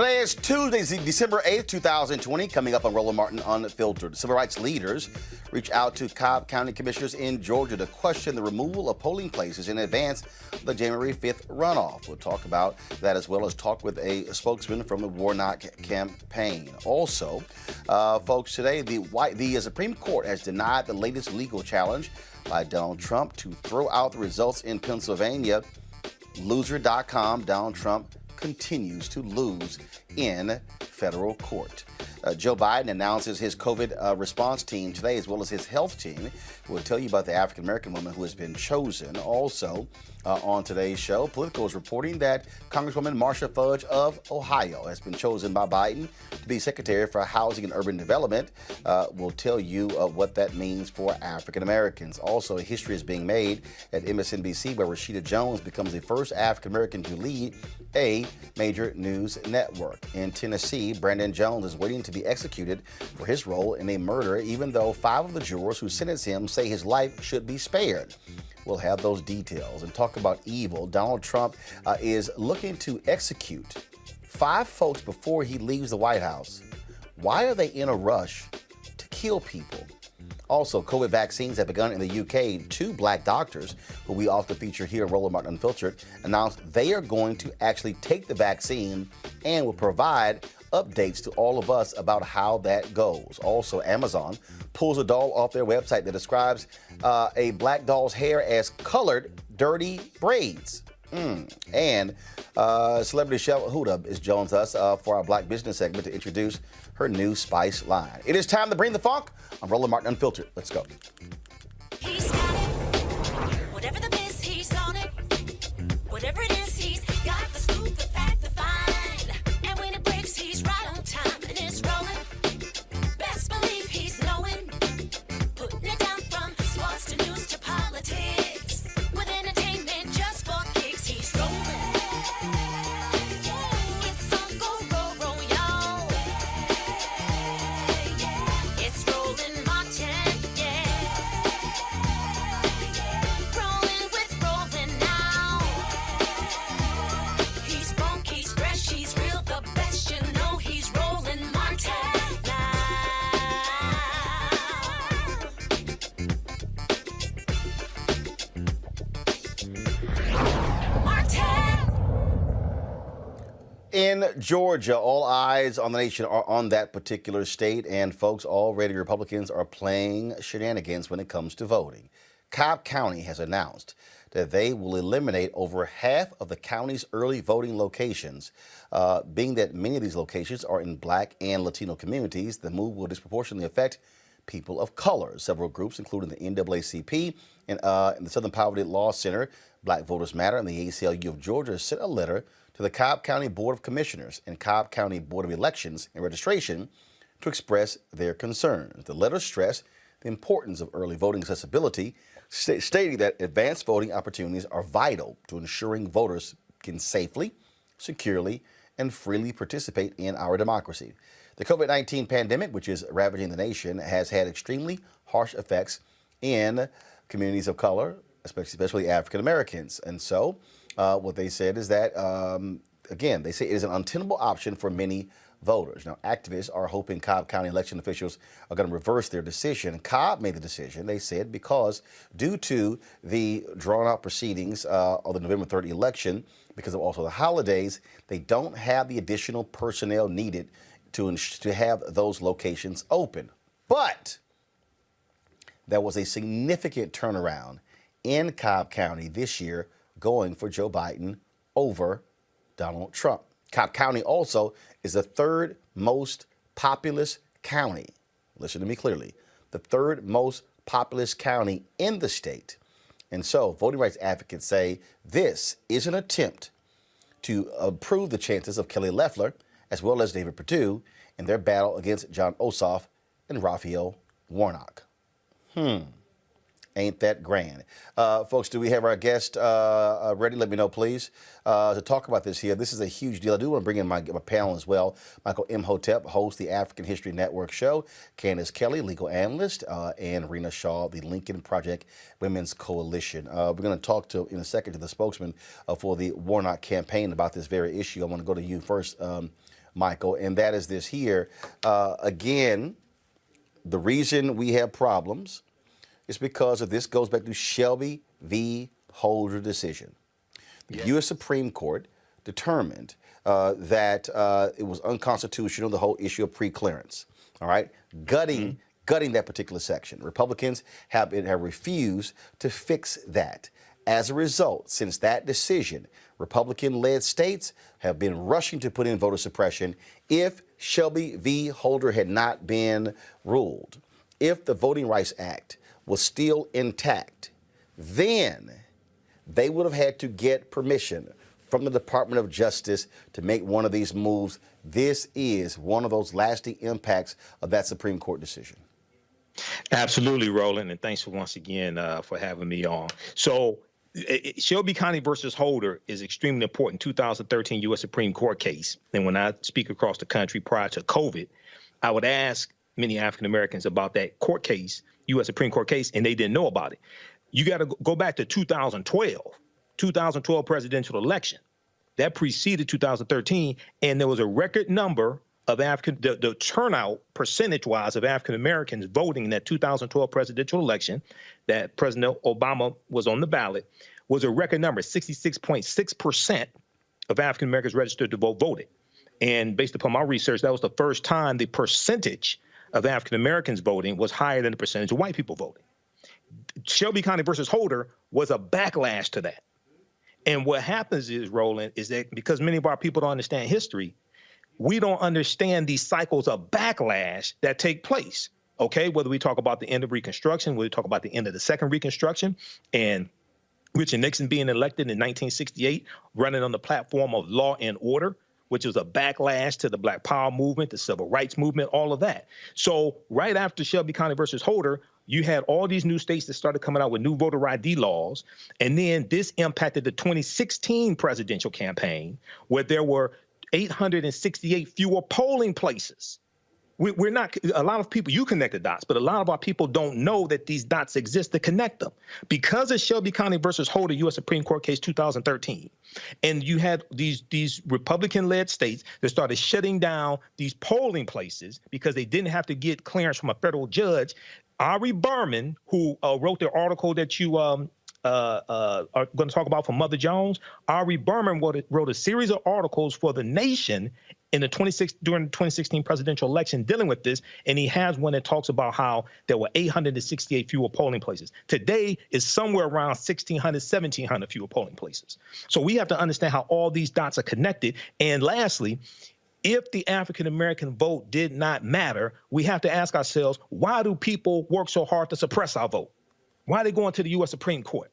Today is Tuesday, December 8th, 2020. Coming up on Roland Martin Unfiltered. Civil rights leaders reach out to Cobb County commissioners in Georgia to question the removal of polling places in advance of the January 5th runoff. We'll talk about that as well as talk with a spokesman from the Warnock campaign. Also, folks, today the Supreme Court has denied the latest legal challenge by Donald Trump to throw out the results in Pennsylvania. Loser.com, Donald Trump continues to lose in federal court. Joe Biden announces his COVID response team today, as well as his health team. We'll tell you about the African-American woman who has been chosen. Also, on today's show, Politico is reporting that Congresswoman Marcia Fudge of Ohio has been chosen by Biden to be Secretary for Housing and Urban Development. We'll tell you what that means for African-Americans. Also, a history is being made at MSNBC where Rashida Jones becomes the first African-American to lead a major news network. In Tennessee, Brandon Jones is waiting to be executed for his role in a murder, even though 5 of the jurors who sentenced him say his life should be spared. We'll have those details and talk about evil. Donald Trump is looking to execute 5 folks before he leaves the White House. Why are they in a rush to kill people? Also, COVID vaccines have begun in the UK. 2 black doctors, who we often feature here on Roland Martin Unfiltered, announced they are going to actually take the vaccine and will provide updates to all of us about how that goes. Also, Amazon pulls a doll off their website that describes a black doll's hair as colored, dirty braids. And celebrity Shell Huda joins us for our Black Business segment to introduce her new spice line. It is time to bring the funk. I'm Roland Martin Unfiltered. Let's go. He's got it. Whatever the biz, he's on it. Whatever it is, he's got the scoop, the fact, the find. And when it breaks, he's right on time and it's rolling. Best believe he's knowing. Putting it down from sports to news to politics. With entertainment just for kicks, he's rolling. It's on go, roll, y'all. It's Roland Martin, yeah. Rolling with Roland now. He's funk, he's fresh, he's real, the best, you know he's Roland Martin now. Martin! In Georgia, all eyes on the nation are on that particular state, and folks, already Republicans are playing shenanigans when it comes to voting. Cobb County has announced that they will eliminate over half of the county's early voting locations. Being that many of these locations are in Black and Latino communities, the move will disproportionately affect people of color. Several groups, including the NAACP and the Southern Poverty Law Center, Black Voters Matter, and the ACLU of Georgia, sent a letter to the Cobb County Board of Commissioners and Cobb County Board of Elections and Registration to express their concerns. The letter stressed the importance of early voting accessibility, stating that advanced voting opportunities are vital to ensuring voters can safely, securely, and freely participate in our democracy. The COVID-19 pandemic, which is ravaging the nation, has had extremely harsh effects in communities of color, especially African Americans. And so what they said is that, again, they say it is an untenable option for many voters. Now, activists are hoping Cobb County election officials are going to reverse their decision. Cobb made the decision, they said, because due to the drawn-out proceedings of the November 3rd election, because of also the holidays, they don't have the additional personnel needed to have those locations open. But there was a significant turnaround in Cobb County this year going for Joe Biden over Donald Trump. Cobb County also is the 3rd most populous county. Listen to me clearly. The 3rd most populous county in the state. And so voting rights advocates say this is an attempt to improve the chances of Kelly Loeffler as well as David Perdue in their battle against John Ossoff and Raphael Warnock. Ain't that grand? Folks, do we have our guest ready? Let me know, please, to talk about this here. This is a huge deal. I do want to bring in my panel as well. Michael Imhotep hosts the African History Network show. Candace Kelly, legal analyst, and Rena Shaw, the Lincoln Project Women's Coalition. We're going to talk in a second to the spokesman for the Warnock campaign about this very issue. I want to go to you first, Michael, and that is this here. Again, the reason we have problems is because of this goes back to Shelby v. Holder decision. The U.S. Supreme Court determined that it was unconstitutional, the whole issue of preclearance. All right, gutting that particular section. Republicans have refused to fix that. As a result, since that decision, Republican-led states have been rushing to put in voter suppression if Shelby v. Holder had not been ruled. If the Voting Rights Act was still intact, then they would have had to get permission from the Department of Justice to make one of these moves. This is one of those lasting impacts of that Supreme Court decision. Absolutely, Roland, and thanks for once again for having me on. So Shelby County versus Holder is extremely important. 2013 U.S. Supreme Court case. And when I speak across the country prior to COVID, I would ask many African Americans about that court case, U.S. Supreme Court case, and they didn't know about it. You got to go back to 2012 presidential election. That preceded 2013, and there was a record number of the turnout percentage-wise of African Americans voting in that 2012 presidential election that President Obama was on the ballot was a record number. 66.6% of African Americans registered to vote voted. And based upon my research, that was the first time the percentage of African Americans voting was higher than the percentage of white people voting. Shelby County versus Holder was a backlash to that. And what happens is, Roland, is that because many of our people don't understand history, we don't understand these cycles of backlash that take place, okay? Whether we talk about the end of Reconstruction, whether we talk about the end of the Second Reconstruction, and Richard Nixon being elected in 1968, running on the platform of law and order, which was a backlash to the Black Power movement, the Civil Rights movement, all of that. So right after Shelby County versus Holder, you had all these new states that started coming out with new voter ID laws. And then this impacted the 2016 presidential campaign, where there were 868 fewer polling places. We're not, a lot of people, you connect the dots, but a lot of our people don't know that these dots exist to connect them. Because of Shelby County versus Holder, U.S. Supreme Court case 2013, and you had these Republican-led states that started shutting down these polling places because they didn't have to get clearance from a federal judge. Ari Berman, who wrote the article that you are going to talk about from Mother Jones, Ari Berman wrote a series of articles for The Nation during the 2016 presidential election dealing with this, and he has one that talks about how there were 868 fewer polling places. Today is somewhere around 1,600, 1,700 fewer polling places. So we have to understand how all these dots are connected. And lastly, if the African-American vote did not matter, we have to ask ourselves, why do people work so hard to suppress our vote? Why are they going to the U.S. Supreme Court?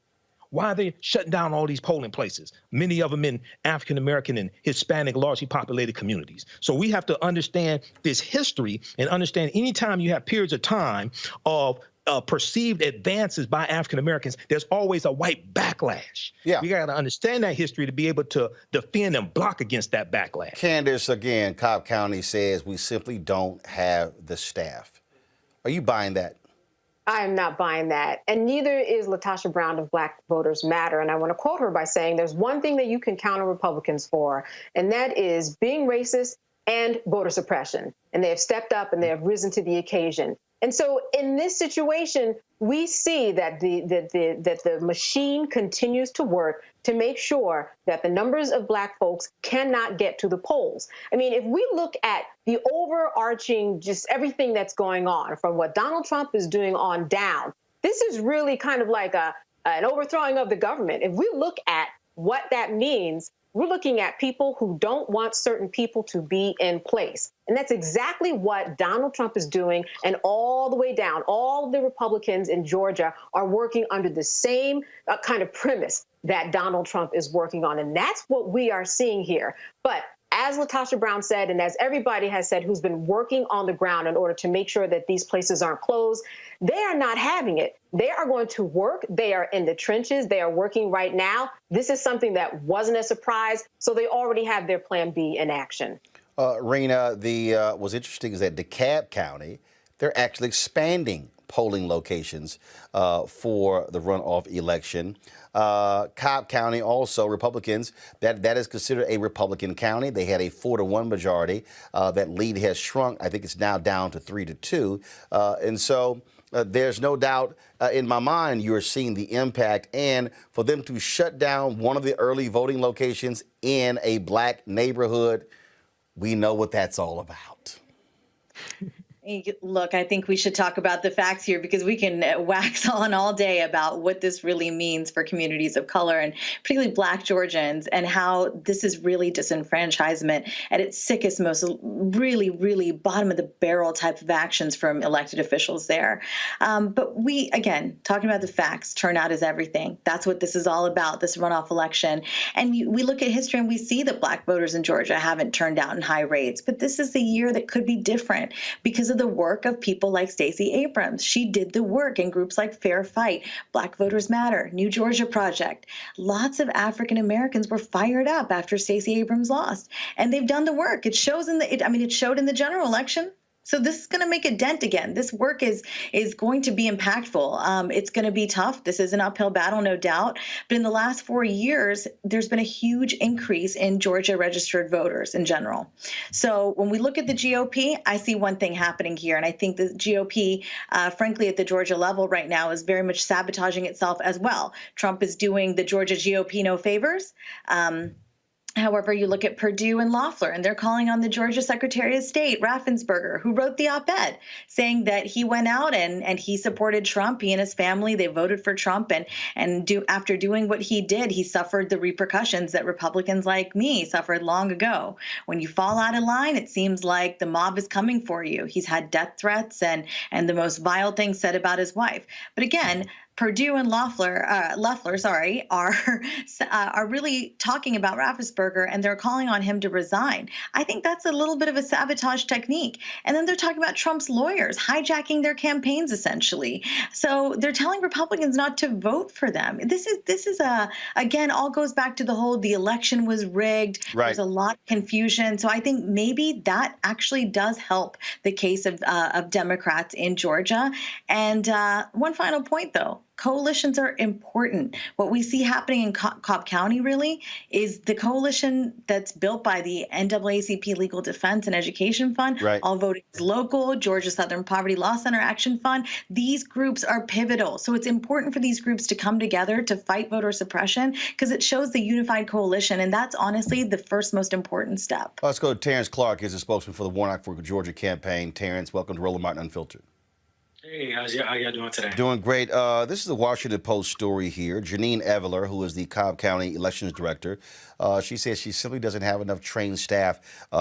Why are they shutting down all these polling places, many of them in African-American and Hispanic, largely populated communities? So we have to understand this history and understand anytime you have periods of time of perceived advances by African-Americans, there's always a white backlash. Yeah. We got to understand that history to be able to defend and block against that backlash. Candace, again, Cobb County says we simply don't have the staff. Are you buying that? I am not buying that. And neither is Latasha Brown of Black Voters Matter. And I want to quote her by saying there's one thing that you can count on Republicans for, and that is being racist and voter suppression. And they have stepped up and they have risen to the occasion. And so in this situation, we see that the machine continues to work to make sure that the numbers of Black folks cannot get to the polls. I mean, if we look at the overarching, just everything that's going on, from what Donald Trump is doing on down, this is really kind of like an overthrowing of the government. If we look at what that means, we're looking at people who don't want certain people to be in place. And that's exactly what Donald Trump is doing. And all the way down, all the Republicans in Georgia are working under the same kind of premise that Donald Trump is working on. And that's what we are seeing here. But as Latasha Brown said, and as everybody has said who's been working on the ground in order to make sure that these places aren't closed, they are not having it. They are going to work. They are in the trenches. They are working right now. This is something that wasn't a surprise. So they already have their plan B in action. Rena, what's interesting is that DeKalb County, they're actually expanding polling locations for the runoff election. Cobb County also, Republicans, that is considered a Republican county. They had a 4-1 majority. That lead has shrunk. I think it's now down to 3-2. And so there's no doubt in my mind you're seeing the impact. And for them to shut down one of the early voting locations in a black neighborhood, we know what that's all about. Look, I think we should talk about the facts here because we can wax on all day about what this really means for communities of color and particularly Black Georgians and how this is really disenfranchisement at its sickest, most really, really bottom of the barrel type of actions from elected officials there. But we, again, talking about the facts, turnout is everything. That's what this is all about, this runoff election. And we look at history and we see that Black voters in Georgia haven't turned out in high rates. But this is the year that could be different because of the work of people like Stacey Abrams. She did the work in groups like Fair Fight, Black Voters Matter, New Georgia Project. Lots of African Americans were fired up after Stacey Abrams lost, and they've done the work. It shows in it showed in the general election. So this is going to make a dent again. This work is going to be impactful. It's going to be tough. This is an uphill battle, no doubt. But in the last 4 years, there's been a huge increase in Georgia registered voters in general. So when we look at the GOP, I see one thing happening here. And I think the GOP, frankly, at the Georgia level right now is very much sabotaging itself as well. Trump is doing the Georgia GOP no favors. However, you look at Perdue and Loeffler, and they're calling on the Georgia Secretary of State, Raffensperger, who wrote the op-ed saying that he went out and he supported Trump. He and his family, they voted for Trump. After doing what he did, he suffered the repercussions that Republicans like me suffered long ago. When you fall out of line, it seems like the mob is coming for you. He's had death threats and the most vile things said about his wife. But again, Perdue and Loeffler, are really talking about Raffensperger, and they're calling on him to resign. I think that's a little bit of a sabotage technique. And then they're talking about Trump's lawyers hijacking their campaigns, essentially. So they're telling Republicans not to vote for them. This is again, all goes back to the election was rigged. Right. There's a lot of confusion. So I think maybe that actually does help the case of Democrats in Georgia. And one final point, though. Coalitions are important. What we see happening in Cobb County really is the coalition that's built by the NAACP Legal Defense and Education Fund, Right. All Voting is Local, Georgia Southern Poverty Law Center Action Fund. These groups are pivotal. So it's important for these groups to come together to fight voter suppression because it shows the unified coalition. And that's honestly the first most important step. Let's go to Terrence Clark, is a spokesman for the Warnock for Georgia campaign. Terrence, welcome to Roland Martin Unfiltered. Hey, how y'all doing today? Doing great. This is a Washington Post story here. Janine Eveler, who is the Cobb County Elections Director, she says she simply doesn't have enough trained staff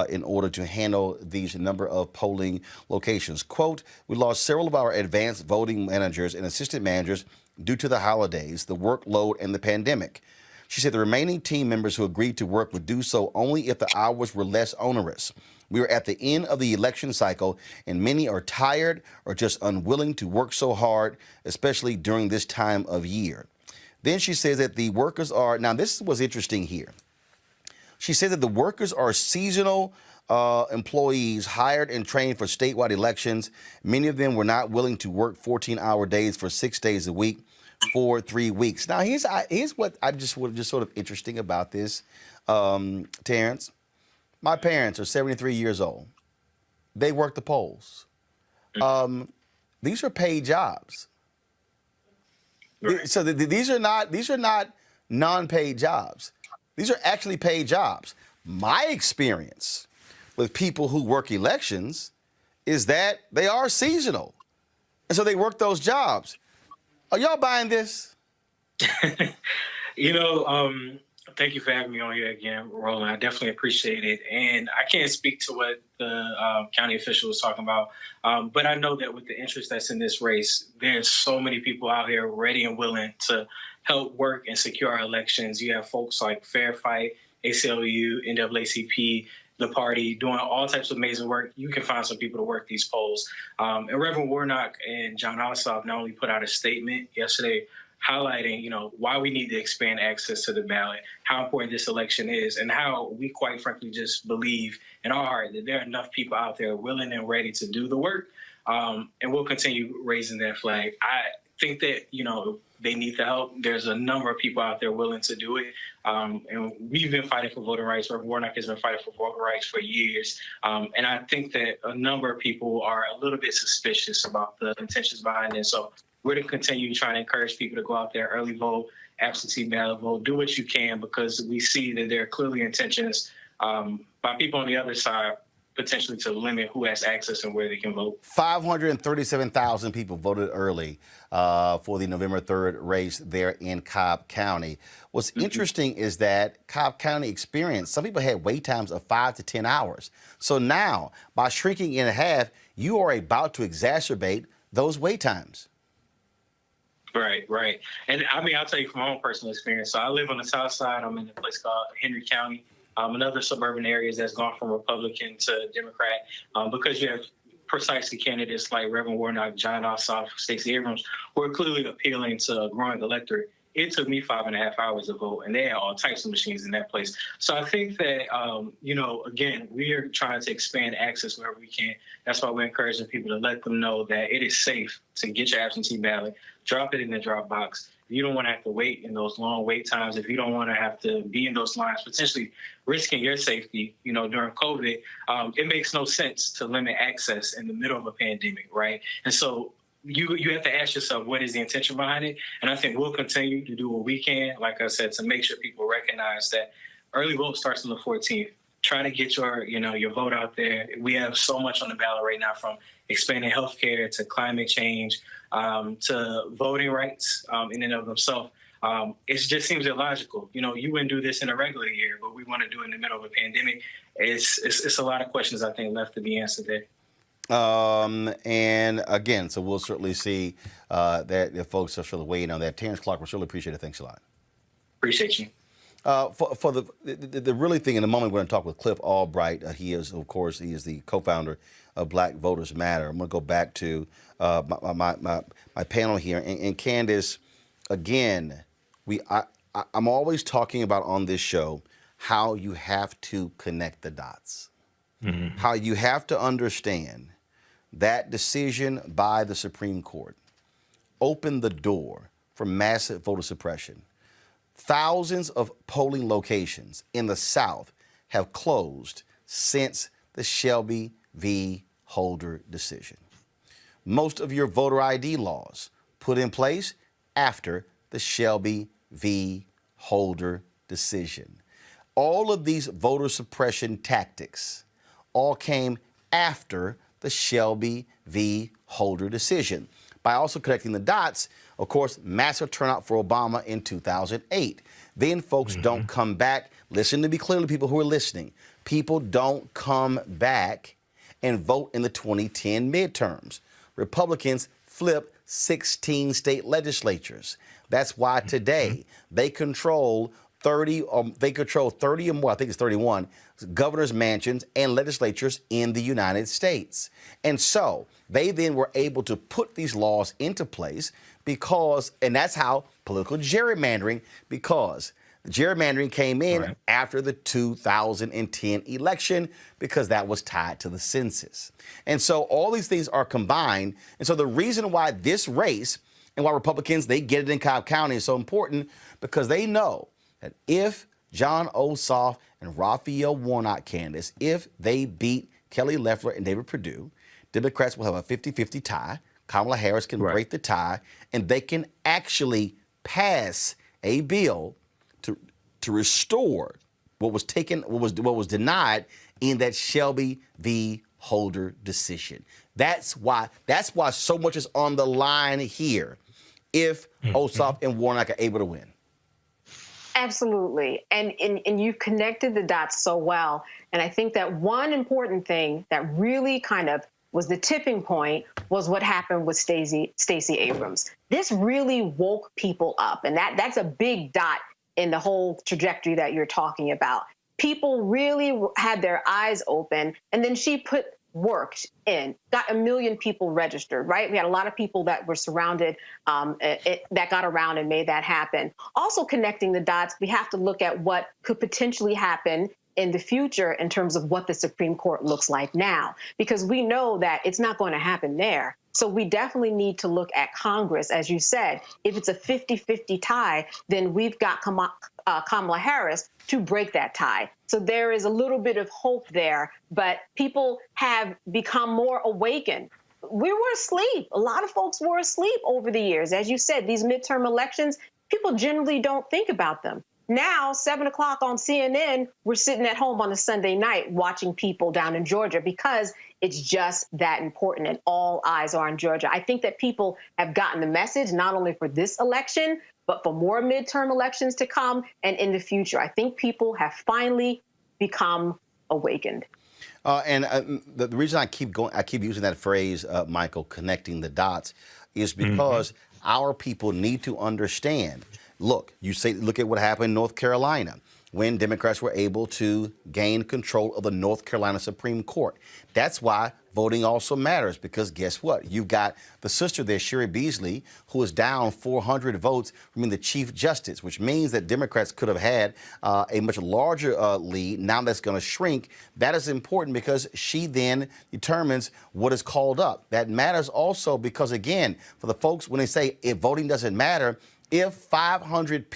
in order to handle these number of polling locations. Quote, we lost several of our advanced voting managers and assistant managers due to the holidays, the workload, and the pandemic. She said the remaining team members who agreed to work would do so only if the hours were less onerous. We are at the end of the election cycle, and many are tired or just unwilling to work so hard, especially during this time of year. Then she says that the workers are, now this was interesting here. She said that the workers are seasonal employees hired and trained for statewide elections. Many of them were not willing to work 14-hour days for 6 days a week for 3 weeks. Now, here's what I just sort of interesting about this, Terrence. My parents are 73 years old. They work the polls. These are paid jobs. Right. So these are not non-paid jobs. These are actually paid jobs. My experience with people who work elections is that they are seasonal, and so they work those jobs. Are y'all buying this? Thank you for having me on here again, Roland. I definitely appreciate it. And I can't speak to what the county official was talking about, but I know that with the interest that's in this race, there's so many people out here ready and willing to help work and secure our elections. You have folks like Fair Fight, ACLU, NAACP, the party, doing all types of amazing work. You can find some people to work these polls. And Reverend Warnock and John Ossoff not only put out a statement yesterday highlighting, why we need to expand access to the ballot, how important this election is, and how we quite frankly just believe in our heart that there are enough people out there willing and ready to do the work. And we'll continue raising that flag. I think that, they need the help. There's a number of people out there willing to do it. And we've been fighting for voting rights. Warnock has been fighting for voting rights for years. And I think that a number of people are a little bit suspicious about the intentions behind it. So we're going to continue trying to encourage people to go out there, early vote, absentee ballot vote, do what you can, because we see that there are clearly intentions by people on the other side potentially to limit who has access and where they can vote. 537,000 people voted early for the November 3rd race there in Cobb County. What's interesting is that Cobb County experienced, some people had wait times of 5 to 10 hours. So now, by shrinking in half, you are about to exacerbate those wait times. Right. And I mean, I'll tell you from my own personal experience. So I live on the south side. I'm in a place called Henry County. Another suburban areas that's gone from Republican to Democrat, because you have precisely candidates like Reverend Warnock, John Ossoff, Stacey Abrams, who are clearly appealing to a growing electorate. It took me 5.5 hours to vote, and they had all types of machines in that place. So I think that, again, we are trying to expand access wherever we can. That's why we're encouraging people to let them know that it is safe to get your absentee ballot, drop it in the drop box. If you don't want to have to wait in those long wait times, if you don't want to have to be in those lines, potentially risking your safety, during COVID, it makes no sense to limit access in the middle of a pandemic, right? And so you have to ask yourself, what is the intention behind it? And I think we'll continue to do what we can, like I said, to make sure people recognize that early vote starts on the 14th. Try to get your vote out there. We have so much on the ballot right now, from expanding healthcare to climate change to voting rights in and of themselves. It just seems illogical. You wouldn't do this in a regular year, but we want to do it in the middle of a pandemic. It's a lot of questions, I think, left to be answered there. And again, so we'll certainly see that the folks are sort of waiting on that. Terrence Clark, we really appreciate it. Thanks a lot. Appreciate you. For the really thing, in a moment, we're going to talk with Cliff Albright. He is the co-founder of Black Voters Matter. I'm going to go back to my panel here. And Candace, again, I'm always talking about on this show how you have to connect the dots, how you have to understand that decision by the Supreme Court opened the door for massive voter suppression. Thousands of polling locations in the South have closed since the Shelby v. Holder decision. Most of your voter ID laws put in place after the Shelby v. Holder decision. All of these voter suppression tactics all came after the Shelby v. Holder decision. By also connecting the dots, of course, massive turnout for Obama in 2008. Then folks don't come back. Listen to me clearly, people who are listening. People don't come back and vote in the 2010 midterms. Republicans flip 16 state legislatures. That's why today they control 30 or more, I think it's 31, governor's mansions and legislatures in the United States. And so they then were able to put these laws into place and that's how political gerrymandering, because the gerrymandering came in after the 2010 election, because that was tied to the census. And so all these things are combined. And so the reason why this race and why Republicans, they get it in Cobb County is so important, because they know that if John Ossoff and Raphael Warnock, Candace, if they beat Kelly Loeffler and David Perdue, Democrats will have a 50-50 tie. Kamala Harris can break the tie, and they can actually pass a bill to restore what was denied in that Shelby v. Holder decision. That's why so much is on the line here if Ossoff and Warnock are able to win. Absolutely. And you've connected the dots so well. And I think that one important thing that really kind of was the tipping point was what happened with Stacey Abrams. This really woke people up. And that's a big dot in the whole trajectory that you're talking about. People really had their eyes open. And then she put work in, got 1 million people registered, right? We had a lot of people that were surrounded, that got around and made that happen. Also connecting the dots, we have to look at what could potentially happen in the future in terms of what the Supreme Court looks like now, because we know that it's not going to happen there. So we definitely need to look at Congress. As you said, if it's a 50-50 tie, then we've got Kamala Harris to break that tie. So there is a little bit of hope there, but people have become more awakened. We were asleep. A lot of folks were asleep over the years. As you said, these midterm elections, people generally don't think about them. Now, 7 o'clock on CNN, we're sitting at home on a Sunday night watching people down in Georgia because it's just that important and all eyes are on Georgia. I think that people have gotten the message, not only for this election, but for more midterm elections to come and in the future. I think people have finally become awakened. The reason I keep using that phrase, Michael, connecting the dots, is because our people need to understand. Look at what happened in North Carolina when Democrats were able to gain control of the North Carolina Supreme Court. That's why voting also matters, because guess what? You've got the sister there, Sherry Beasley, who is down 400 votes from being the Chief Justice, which means that Democrats could have had a much larger lead. Now that's going to shrink. That is important because she then determines what is called up. That matters also because, again, for the folks, when they say if voting doesn't matter, if 500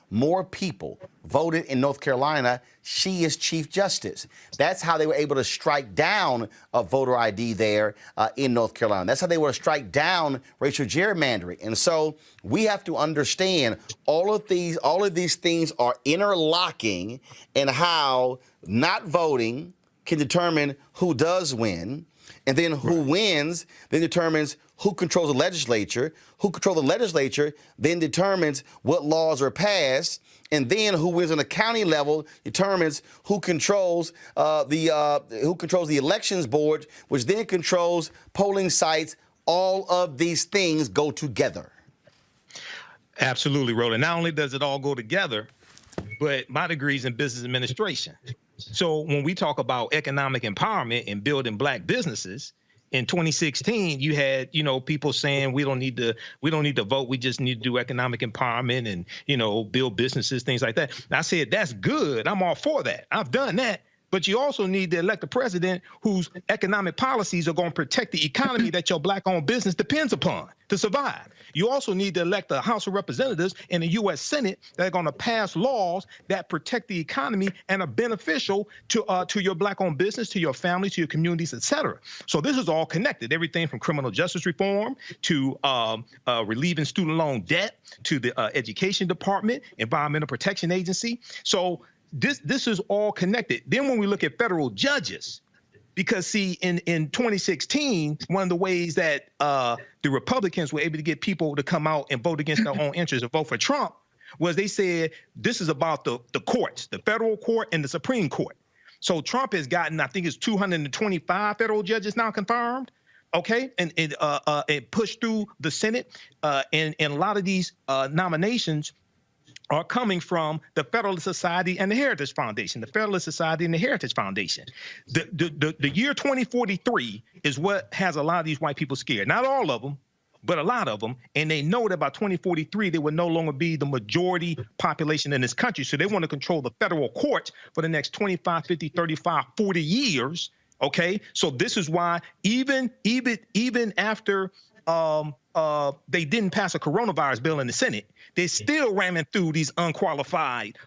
more people voted in North Carolina, she is Chief Justice. That's how they were able to strike down a voter ID there in North Carolina. That's how they were able to strike down racial gerrymandering. And so we have to understand all of these things are interlocking, and how not voting can determine who does win. And then who wins then determines who controls the legislature. Who controls the legislature then determines what laws are passed. And then who wins on the county level determines who controls the elections board, which then controls polling sites. All of these things go together. Absolutely, Roland. Not only does it all go together, but my degree is in business administration. So when we talk about economic empowerment and building black businesses, in 2016, you had, people saying we don't need to vote. We just need to do economic empowerment and, build businesses, things like that. And I said, that's good. I'm all for that. I've done that. But you also need to elect a president whose economic policies are going to protect the economy that your black-owned business depends upon to survive. You also need to elect a House of Representatives and a U.S. Senate that are going to pass laws that protect the economy and are beneficial to your black-owned business, to your family, to your communities, et cetera. So this is all connected. Everything from criminal justice reform to relieving student loan debt to the Education Department, Environmental Protection Agency. So this is all connected. Then when we look at federal judges, because see, in 2016, one of the ways that the Republicans were able to get people to come out and vote against their own interests and vote for Trump was they said this is about the courts, the federal court and the Supreme Court. So Trump has gotten, I think it's 225 federal judges now confirmed. Okay, and pushed through the Senate, and a lot of these nominations are coming from the Federalist Society and the Heritage Foundation, the Federalist Society and the Heritage Foundation. The year 2043 is what has a lot of these white people scared. Not all of them, but a lot of them. And they know that by 2043, they will no longer be the majority population in this country. So they want to control the federal courts for the next 25, 50, 35, 40 years. Okay, so this is why even after they didn't pass a coronavirus bill in the Senate, they're still ramming through these unqualified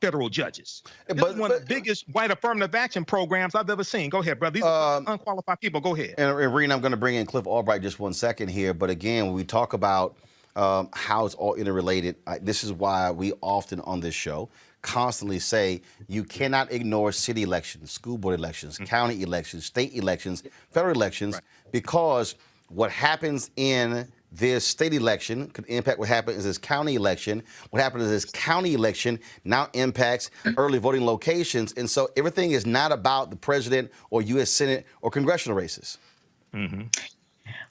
federal judges. This is one of the biggest white affirmative action programs I've ever seen. Go ahead, brother. These are unqualified people. Go ahead. And Rena, I'm going to bring in Cliff Albright just 1 second here. But again, when we talk about how it's all interrelated, this is why we often on this show constantly say you cannot ignore city elections, school board elections, county elections, state elections, federal elections, because what happens in this state election could impact what happens in this county election. What happens in this county election now impacts early voting locations. And so everything is not about the president or U.S. Senate or congressional races. Mm-hmm.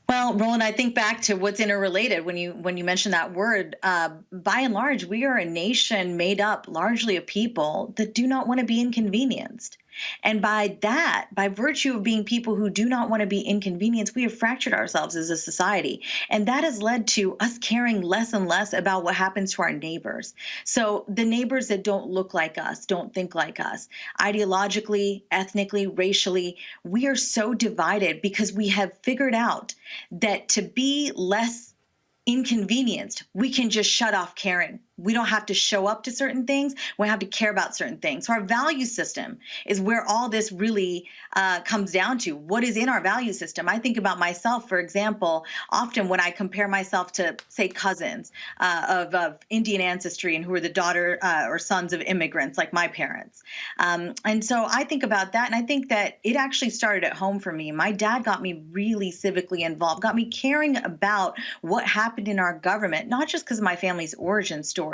Well, Roland, I think back to what's interrelated when you mention that word. By and large, we are a nation made up largely of people that do not want to be inconvenienced. And by that, by virtue of being people who do not want to be inconvenienced, we have fractured ourselves as a society. And that has led to us caring less and less about what happens to our neighbors. So the neighbors that don't look like us, don't think like us, ideologically, ethnically, racially, we are so divided because we have figured out that to be less inconvenienced, we can just shut off caring. We don't have to show up to certain things. We have to care about certain things. So our value system is where all this really comes down to. What is in our value system? I think about myself, for example, often when I compare myself to, say, cousins of Indian ancestry and who are the daughter or sons of immigrants like my parents. And so I think about that, and I think that it actually started at home for me. My dad got me really civically involved, got me caring about what happened in our government, not just because of my family's origin story,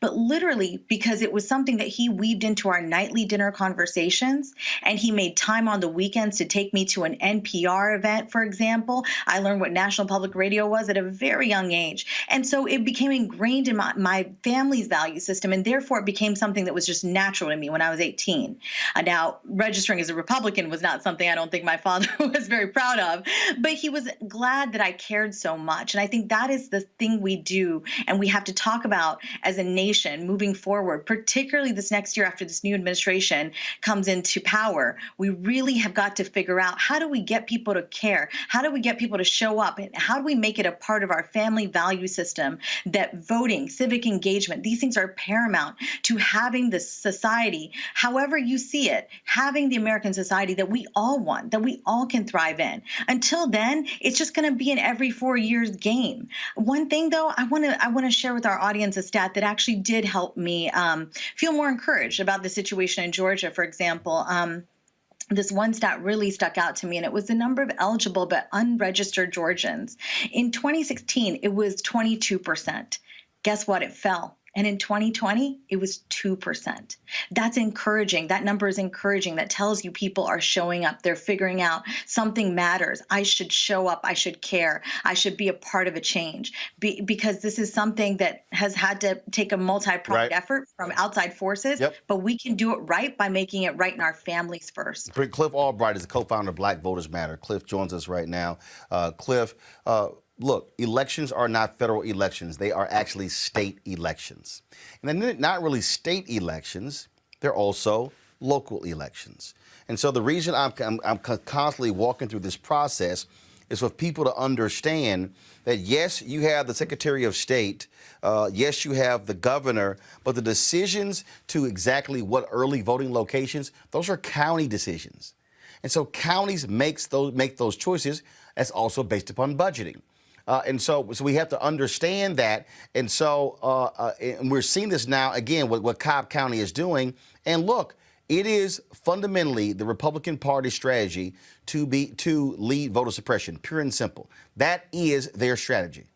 but literally because it was something that he weaved into our nightly dinner conversations. And he made time on the weekends to take me to an NPR event, for example. I learned what National Public Radio was at a very young age. And so it became ingrained in my family's value system. And therefore, it became something that was just natural to me when I was 18. Now, registering as a Republican was not something I don't think my father was very proud of, but he was glad that I cared so much. And I think that is the thing we do, and we have to talk about as a nation moving forward, particularly this next year after this new administration comes into power. We really have got to figure out, how do we get people to care? How do we get people to show up? And how do we make it a part of our family value system that voting, civic engagement, these things are paramount to having the society, however you see it, having the American society that we all want, that we all can thrive in. Until then, it's just going to be an every 4 years game. One thing, though, I want to share with our audience a stat that actually did help me feel more encouraged about the situation in Georgia, for example. This one stat really stuck out to me, and it was the number of eligible but unregistered Georgians. In 2016, it was 22%. Guess what? It fell. And in 2020, it was 2%. That's encouraging. That number is encouraging. That tells you people are showing up. They're figuring out something matters. I should show up. I should care. I should be a part of a change. Because this is something that has had to take a multi-pronged effort from outside forces. Yep. But we can do it right by making it right in our families first. Cliff Albright is the co-founder of Black Voters Matter. Cliff joins us right now. Cliff, look, elections are not federal elections. They are actually state elections. And they're not really state elections. They're also local elections. And so the reason I'm constantly walking through this process is for people to understand that, yes, you have the Secretary of State, yes, you have the governor, but the decisions to exactly what early voting locations, those are county decisions. And so counties make those choices. That's also based upon budgeting. And so we have to understand that. And so and we're seeing this now, again, what Cobb County is doing. And look, it is fundamentally the Republican Party strategy to lead voter suppression, pure and simple. That is their strategy.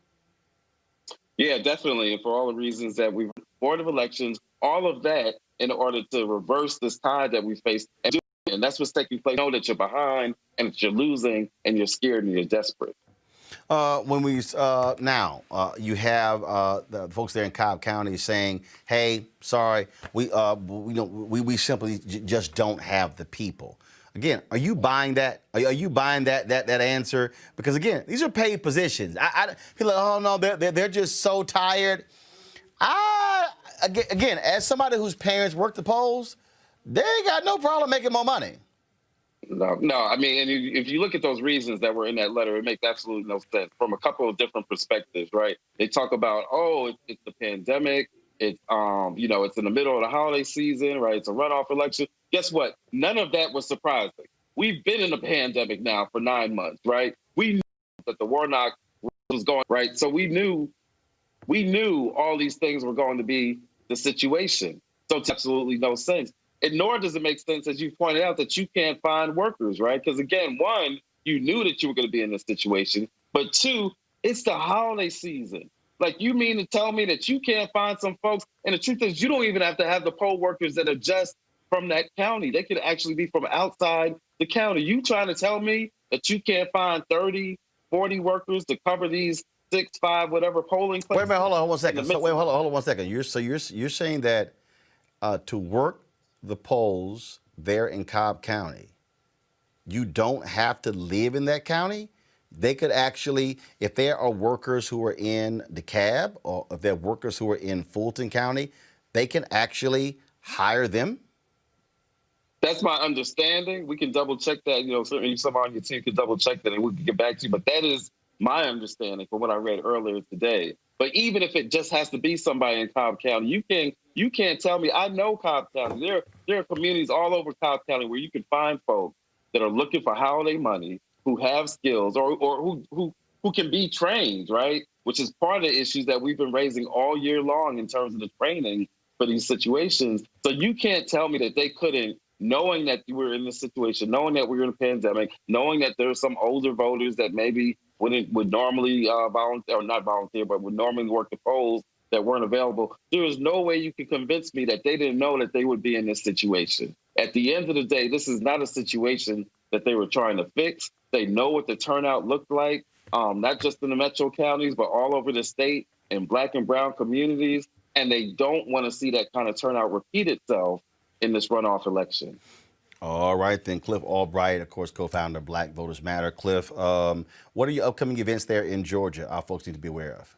Yeah, definitely. And for all the reasons that we've Board of Elections, all of that in order to reverse this tide that we face. And that's what's taking place. You know that you're behind and that you're losing and you're scared and you're desperate. When we you have the folks there in Cobb County saying, "Hey, sorry, we simply just don't have the people." Again, are you buying that? Are you buying that answer? Because again, these are paid positions. People are like, oh no, they're just so tired. Again, as somebody whose parents work the polls, they ain't got no problem making more money. No. I mean, and if you look at those reasons that were in that letter, it makes absolutely no sense from a couple of different perspectives, right? They talk about, it's the pandemic. It's, it's in the middle of the holiday season, right? It's a runoff election. Guess what? None of that was surprising. We've been in a pandemic now for 9 months, right? We knew that the Warnock was going, right? So we knew all these things were going to be the situation. So it's absolutely no sense. And nor does it make sense, as you pointed out, that you can't find workers, right? Because again, one, you knew that you were going to be in this situation, but two, it's the holiday season. Like, you mean to tell me that you can't find some folks? And the truth is, you don't even have to have the poll workers that are just from that county. They could actually be from outside the county. You trying to tell me that you can't find 30, 40 workers to cover these 6, 5, whatever polling places? Wait a minute, hold on 1 second. Hold on 1 second. You're saying that to work the polls there in Cobb County. You don't have to live in that county. They could actually, if there are workers who are in DeKalb or if there are workers who are in Fulton County, they can actually hire them. That's my understanding. We can double check that. You know, certainly someone on your team could double check that and we can get back to you. But that is my understanding from what I read earlier today. But even if it just has to be somebody in Cobb County, you can't tell me. I know Cobb County. There are communities all over Cobb County where you can find folks that are looking for holiday money, who have skills or who can be trained, right? Which is part of the issues that we've been raising all year long in terms of the training for these situations. So you can't tell me that they couldn't, knowing that we're in this situation, knowing that we're in a pandemic, knowing that there are some older voters that maybe would normally volunteer, or not volunteer, but would normally work the polls that weren't available. There is no way you can convince me that they didn't know that they would be in this situation. At the end of the day, this is not a situation that they were trying to fix. They know what the turnout looked like, not just in the metro counties, but all over the state in Black and brown communities. And they don't want to see that kind of turnout repeat itself in this runoff election. All right, then. Cliff Albright, of course, co-founder of Black Voters Matter. Cliff, what are your upcoming events there in Georgia our folks need to be aware of?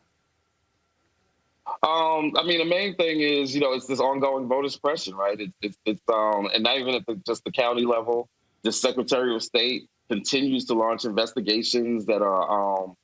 I mean, the main thing is, it's this ongoing voter suppression, right? It's and not even at just the county level. The Secretary of State continues to launch investigations that are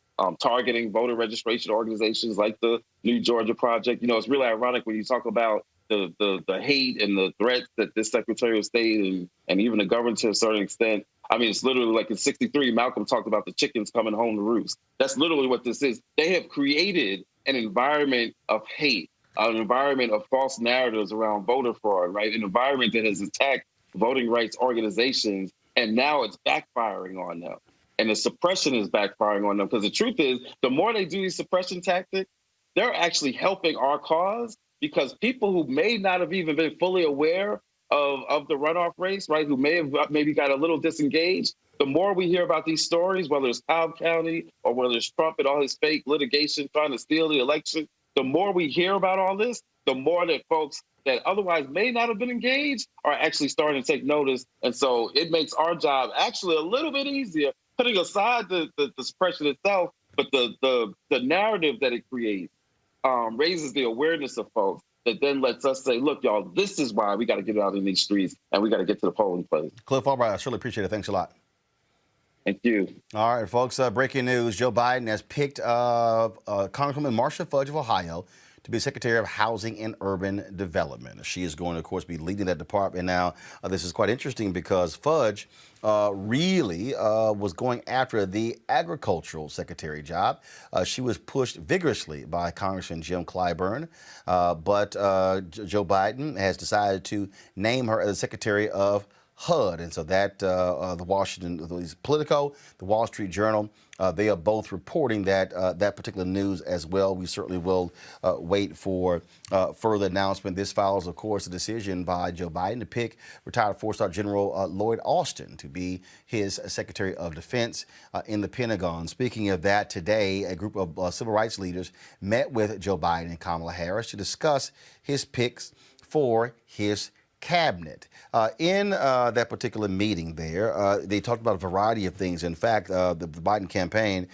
targeting voter registration organizations like the New Georgia Project. It's really ironic when you talk about the hate and the threats that this Secretary of State and even the government to a certain extent. I mean, it's literally like in '63, Malcolm talked about the chickens coming home to roost. That's literally what this is. They have created an environment of hate, an environment of false narratives around voter fraud, right? An environment that has attacked voting rights organizations, and now it's backfiring on them. And the suppression is backfiring on them, because the truth is, the more they do these suppression tactics, they're actually helping our cause, because people who may not have even been fully aware of the runoff race, right, who may have maybe got a little disengaged, the more we hear about these stories, whether it's Cobb County or whether it's Trump and all his fake litigation trying to steal the election, the more we hear about all this, the more that folks that otherwise may not have been engaged are actually starting to take notice. And so it makes our job actually a little bit easier, putting aside the suppression itself, but the narrative that it creates raises the awareness of folks that then lets us say, look, y'all, this is why we got to get out in these streets and we got to get to the polling place. Cliff Albright, I surely appreciate it. Thanks a lot. Thank you. All right, folks, breaking news. Joe Biden has picked Congresswoman Marcia Fudge of Ohio to be Secretary of Housing and Urban Development. She is going to, of course, be leading that department. Now, this is quite interesting because Fudge really was going after the agricultural secretary job. She was pushed vigorously by Congressman Jim Clyburn, but Joe Biden has decided to name her as Secretary of HUD. And so that the Washington, Politico, the Wall Street Journal, they are both reporting that that particular news as well. We certainly will wait for further announcement. This follows, of course, a decision by Joe Biden to pick retired four-star General Lloyd Austin to be his Secretary of Defense in the Pentagon. Speaking of that, today, a group of civil rights leaders met with Joe Biden and Kamala Harris to discuss his picks for his cabinet. In that particular meeting there, they talked about a variety of things. In fact, the Biden campaign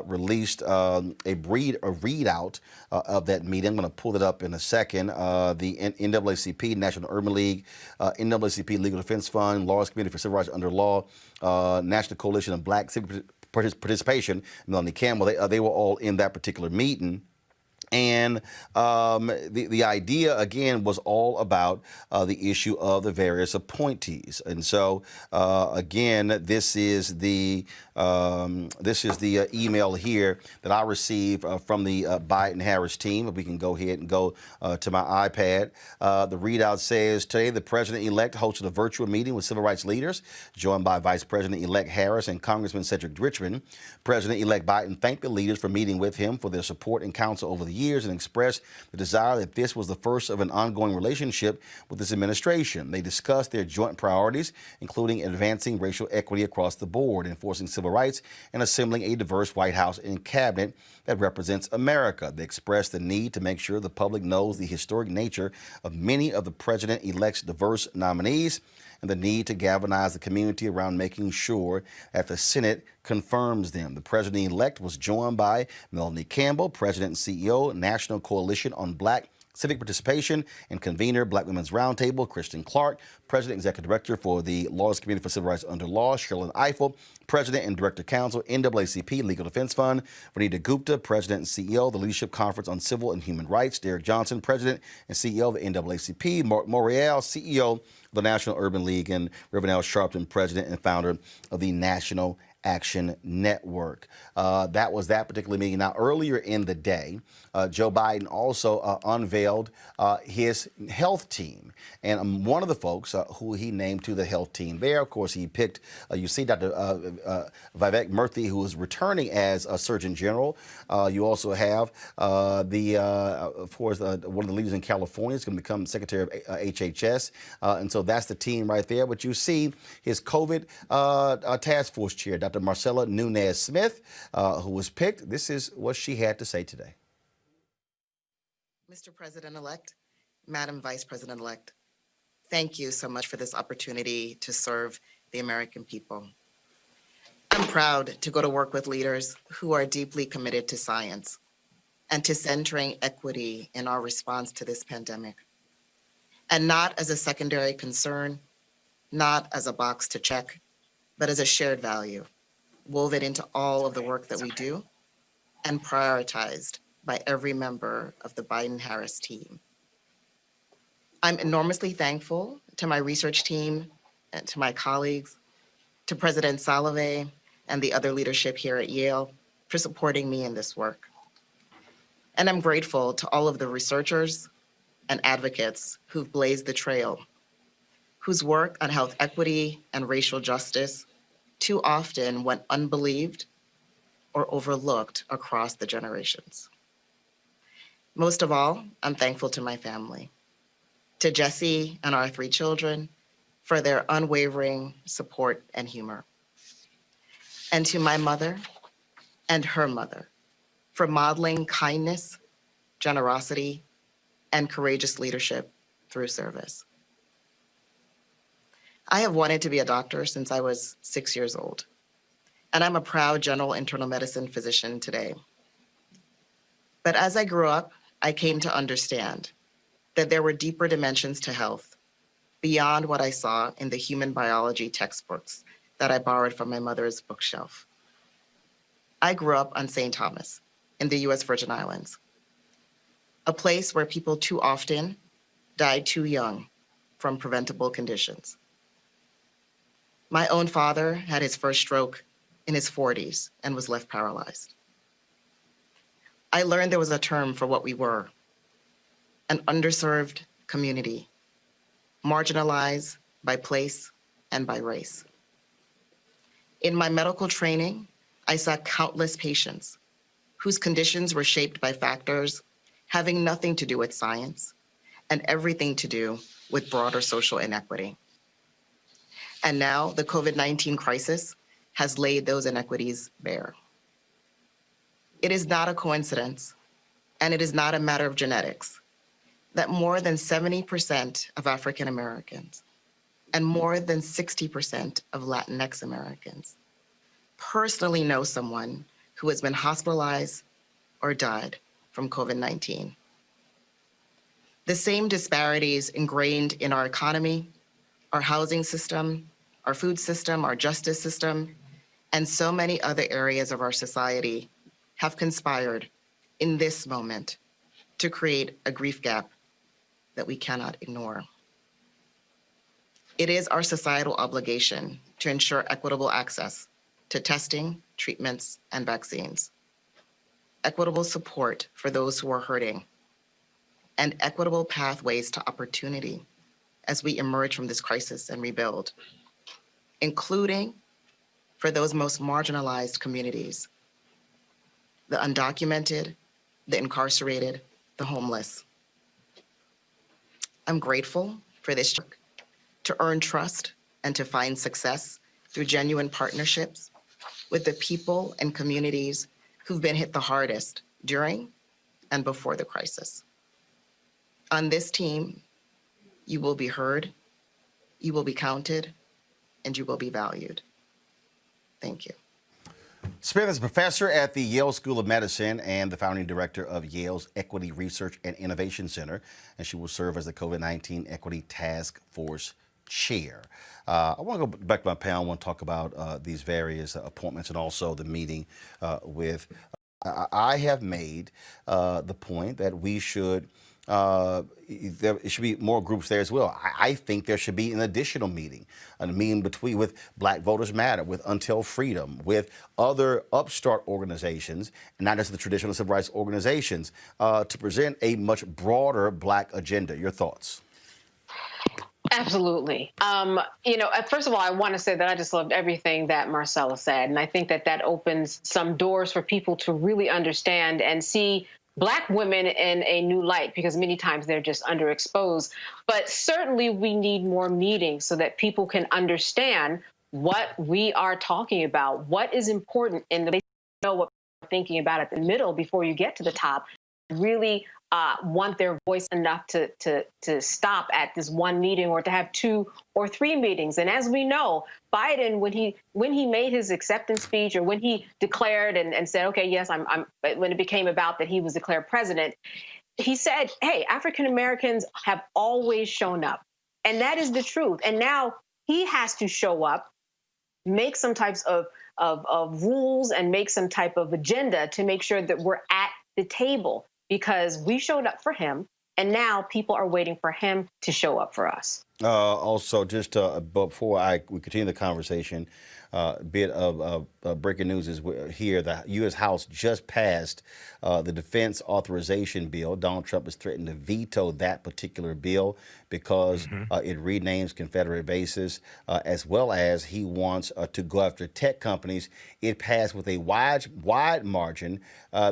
released a readout of that meeting. I'm going to pull it up in a second. The NAACP, National Urban League, NAACP Legal Defense Fund, Lawyers Committee for Civil Rights Under Law, National Coalition of Black Civic Participation, Melanie Campbell, they were all in that particular meeting. And the idea, again, was all about the issue of the various appointees. And so, again, this is the email here that I received from the Biden-Harris team. If we can go ahead and go to my iPad. The readout says, today the president-elect hosted a virtual meeting with civil rights leaders, joined by Vice President-elect Harris and Congressman Cedric Richmond. President-elect Biden thanked the leaders for meeting with him, for their support and counsel over the years, and expressed the desire that this was the first of an ongoing relationship with this administration. They discussed their joint priorities, including advancing racial equity across the board, enforcing civil rights, and assembling a diverse White House and cabinet that represents America. They expressed the need to make sure the public knows the historic nature of many of the president-elect's diverse nominees. and the need to galvanize the community around making sure that the Senate confirms them. The president-elect was joined by Melanie Campbell, President and CEO, National Coalition on Black Civic Participation, and convener, Black Women's Roundtable, Kristen Clark, President, Executive Director for the Lawyers Committee for Civil Rights Under Law, Sherilyn Eiffel, President and Director Counsel, NAACP Legal Defense Fund, Vanita Gupta, President and CEO of the Leadership Conference on Civil and Human Rights, Derek Johnson, President and CEO of the NAACP, Mark Morial, CEO of the National Urban League, and Reverend Al Sharpton, President and founder of the National Action Network. That was that particular meeting. Now, earlier in the day, Joe Biden also unveiled his health team. And one of the folks who he named to the health team there, of course, he picked, you see Dr. Vivek Murthy, who is returning as a Surgeon General. You also have of course, one of the leaders in California is going to become Secretary of HHS. And so that's the team right there. But you see his COVID task force chair, Dr. Marcella Nunez Smith, who was picked. This is what she had to say today. Mr. President-elect, Madam Vice President-elect, thank you so much for this opportunity to serve the American people. I'm proud to go to work with leaders who are deeply committed to science and to centering equity in our response to this pandemic, and not as a secondary concern, not as a box to check, but as a shared value, woven into all of the work that we do and prioritized by every member of the Biden-Harris team. I'm enormously thankful to my research team and to my colleagues, to President Salovey and the other leadership here at Yale for supporting me in this work. And I'm grateful to all of the researchers and advocates who've blazed the trail, whose work on health equity and racial justice too often went unbelieved or overlooked across the generations. Most of all, I'm thankful to my family, to Jesse and our 3 children for their unwavering support and humor, and to my mother and her mother for modeling kindness, generosity, and courageous leadership through service. I have wanted to be a doctor since I was 6 years old, and I'm a proud general internal medicine physician today. But as I grew up, I came to understand that there were deeper dimensions to health beyond what I saw in the human biology textbooks that I borrowed from my mother's bookshelf. I grew up on St. Thomas in the US Virgin Islands, a place where people too often died too young from preventable conditions. My own father had his first stroke in his 40s and was left paralyzed. I learned there was a term for what we were, an underserved community, marginalized by place and by race. In my medical training, I saw countless patients whose conditions were shaped by factors having nothing to do with science and everything to do with broader social inequity. And now the COVID-19 crisis has laid those inequities bare. It is not a coincidence, and it is not a matter of genetics, that more than 70% of African Americans and more than 60% of Latinx Americans personally know someone who has been hospitalized or died from COVID-19. The same disparities ingrained in our economy, our housing system, our food system, our justice system, and so many other areas of our society have conspired in this moment to create a grief gap that we cannot ignore. It is our societal obligation to ensure equitable access to testing, treatments, and vaccines, equitable support for those who are hurting, and equitable pathways to opportunity as we emerge from this crisis and rebuild, including for those most marginalized communities, the undocumented, the incarcerated, the homeless. I'm grateful for this work to earn trust and to find success through genuine partnerships with the people and communities who've been hit the hardest during and before the crisis. On this team, you will be heard, You will be counted, and you will be valued. Thank you. Smith is a professor at the Yale School of Medicine and the founding director of Yale's Equity Research and Innovation Center, and she will serve as the COVID-19 Equity Task Force chair. I want to go back to my panel. I want to talk about these various appointments and also the meeting with. I have made the point that we should. There should be more groups there as well. I think there should be an additional meeting, a meeting with Black Voters Matter, with Until Freedom, with other upstart organizations, and not just the traditional civil rights organizations, to present a much broader Black agenda. Your thoughts? Absolutely. First of all, I want to say that I just loved everything that Marcella said. And I think that that opens some doors for people to really understand and see Black women in a new light, because many times they're just underexposed. But certainly we need more meetings so that people can understand what we are talking about, what is important in the know what we're thinking about at the middle before you get to the top. Really want their voice enough to stop at this one meeting or to have 2 or 3 meetings. And as we know, Biden, when he made his acceptance speech, or when he declared and said, okay, yes, when it became about that he was declared president, he said, hey, African Americans have always shown up. And that is the truth. And now he has to show up, make some types of rules and make some type of agenda to make sure that we're at the table, because we showed up for him, and now people are waiting for him to show up for us. Also, just before we continue the conversation, a bit of breaking news is here. The U.S. House just passed the Defense Authorization Bill. Donald Trump has threatened to veto that particular bill because it renames Confederate bases, as well as he wants to go after tech companies. It passed with a wide margin,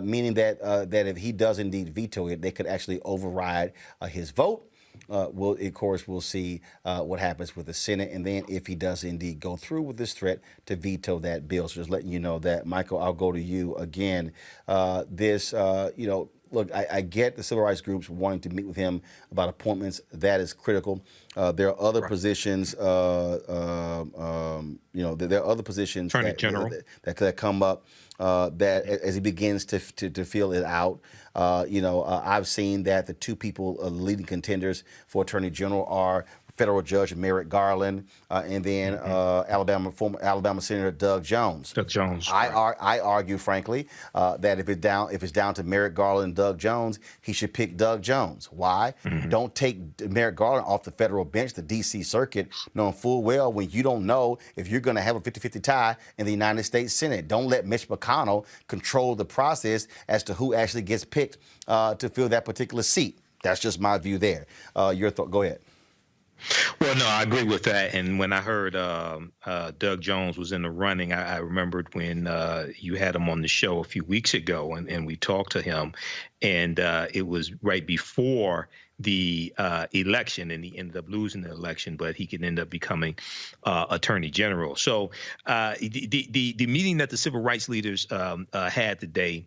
meaning that if he does indeed veto it, they could actually override his vote. We'll see what happens with the Senate, and then if he does indeed go through with this threat to veto that bill. So just letting you know that. Michael, I'll go to you again. Look, I get the civil rights groups wanting to meet with him about appointments. That is critical. There are other positions. There are other positions that come up that as he begins to feel it out. I've seen that the 2 people leading contenders for Attorney General are federal judge Merrick Garland and then former Alabama Senator Doug Jones. I argue, frankly, that if it's down to Merrick Garland and Doug Jones, he should pick Doug Jones. Why? Don't take Merrick Garland off the federal bench, the D.C. Circuit, knowing full well when you don't know if you're going to have a 50-50 tie in the United States Senate. Don't let Mitch McConnell control the process as to who actually gets picked to fill that particular seat. That's just my view there. Your thought? Go ahead. Well, no, I agree with that. And when I heard Doug Jones was in the running, I remembered when you had him on the show a few weeks ago, and we talked to him, and it was right before the election, and he ended up losing the election, but he could end up becoming Attorney General. So the meeting that the civil rights leaders had today,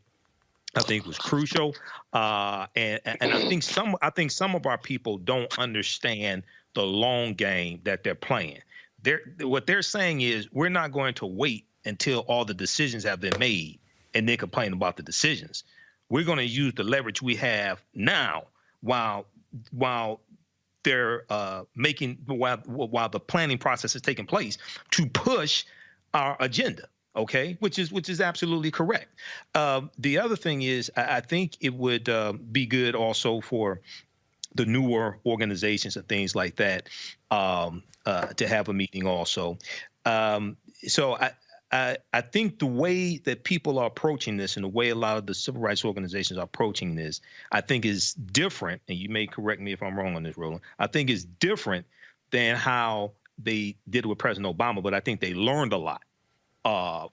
I think, was crucial, and I think some of our people don't understand the long game that they're playing. What they're saying is, we're not going to wait until all the decisions have been made and then complain about the decisions. We're going to use the leverage we have now while they're while the planning process is taking place to push our agenda. Okay, which is absolutely correct. The other thing is, I think it would be good also for the newer organizations and things like that to have a meeting also. So I think the way that people are approaching this and the way a lot of the civil rights organizations are approaching this, I think is different. And you may correct me if I'm wrong on this, Roland. I think is different than how they did with President Obama, but I think they learned a lot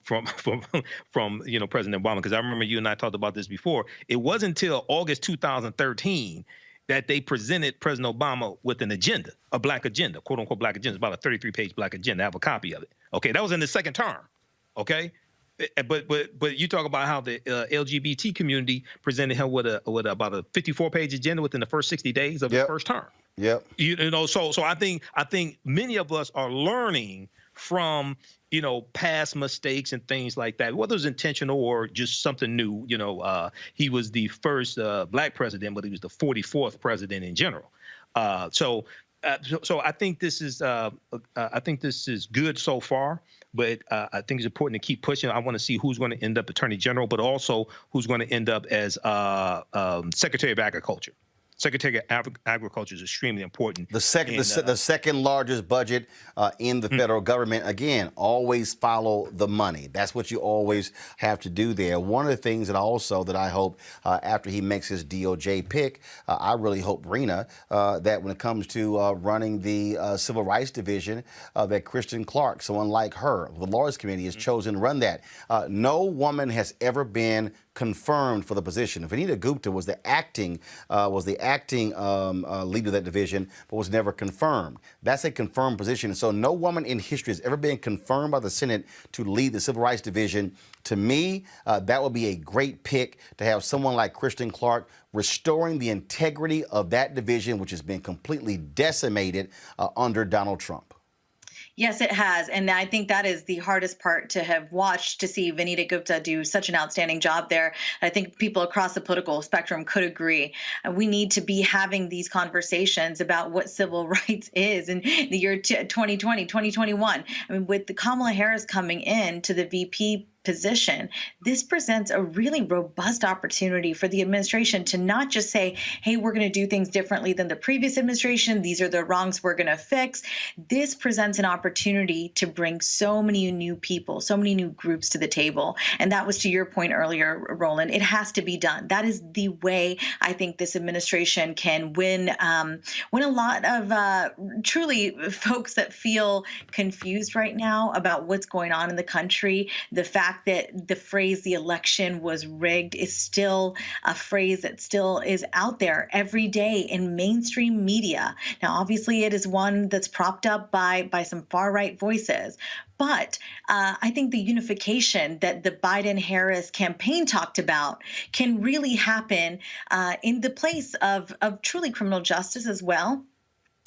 from President Obama, because I remember you and I talked about this before. It wasn't until August 2013 that they presented President Obama with an agenda, a black agenda, quote unquote black agenda. It's about a 33-page black agenda. I have a copy of it. Okay, that was in the second term. Okay, But you talk about how the LGBT community presented him with about a 54-page agenda within the first 60 days of his first term. Yep. You know, so I think many of us are learning from, you know, past mistakes and things like that, whether it's intentional or just something new. You know, he was the first black president, but he was the 44th president in general. So I think this is good so far, but I think it's important to keep pushing. I want to see who's going to end up Attorney General, but also who's going to end up as Secretary of Agriculture. Secretary of Agriculture is extremely important. The second largest budget in the federal government. Again, always follow the money. That's what you always have to do there. One of the things that I hope after he makes his DOJ pick, I really hope, Rena, that when it comes to running the Civil Rights Division, that Kristen Clark, someone like her, the Lawyers Committee has chosen to run that. No woman has ever been confirmed for the position. Vanita Gupta was the acting leader of that division, but was never confirmed. That's a confirmed position. So no woman in history has ever been confirmed by the Senate to lead the Civil Rights Division. To me, that would be a great pick to have someone like Kristen Clark restoring the integrity of that division, which has been completely decimated under Donald Trump. Yes, it has. And I think that is the hardest part to have watched, to see Vanita Gupta do such an outstanding job there. I think people across the political spectrum could agree. We need to be having these conversations about what civil rights is in the year 2020, 2021. I mean, with the Kamala Harris coming in to the VP position, this presents a really robust opportunity for the administration to not just say, hey, we're going to do things differently than the previous administration. These are the wrongs we're going to fix. This presents an opportunity to bring so many new people, so many new groups to the table. And that was to your point earlier, Roland. It has to be done. That is the way I think this administration can win a lot of truly folks that feel confused right now about what's going on in the country. The fact that the phrase "the election was rigged" is still a phrase that still is out there every day in mainstream media. Now, obviously, it is one that's propped up by some far-right voices. But I think the unification that the Biden-Harris campaign talked about can really happen in the place of truly criminal justice as well.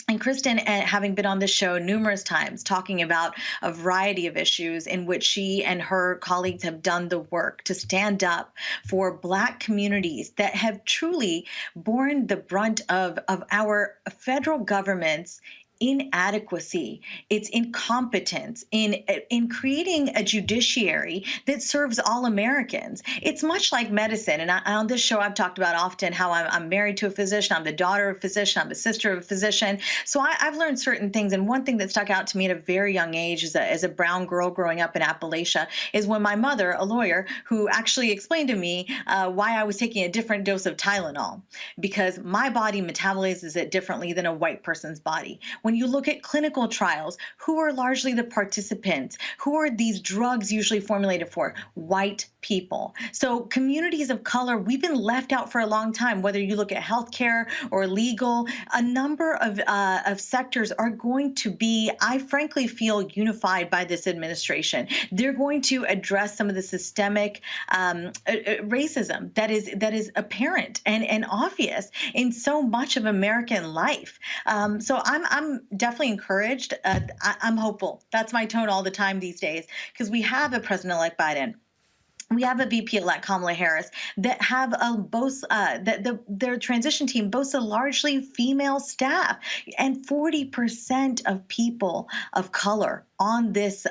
And Kristen, having been on this show numerous times, talking about a variety of issues in which she and her colleagues have done the work to stand up for Black communities that have truly borne the brunt of our federal government's inadequacy, its incompetence in creating a judiciary that serves all Americans. It's much like medicine. And on this show, I've talked about often how I'm married to a physician. I'm the daughter of a physician. I'm the sister of a physician. So I've learned certain things. And one thing that stuck out to me at a very young age as a brown girl growing up in Appalachia is when my mother, a lawyer, who actually explained to me why I was taking a different dose of Tylenol, because my body metabolizes it differently than a white person's body. When you look at clinical trials, who are largely the participants? Who are these drugs usually formulated for? White people. So communities of color, we've been left out for a long time. Whether you look at healthcare or legal, a number of sectors are going to be, I frankly feel, unified by this administration. They're going to address some of the systemic racism that is apparent and obvious in so much of American life. So I'm definitely encouraged. I'm hopeful. That's my tone all the time these days, because we have a president-elect Biden. We have a VP-elect Kamala Harris that have their transition team boasts a largely female staff, and 40% of people of color on this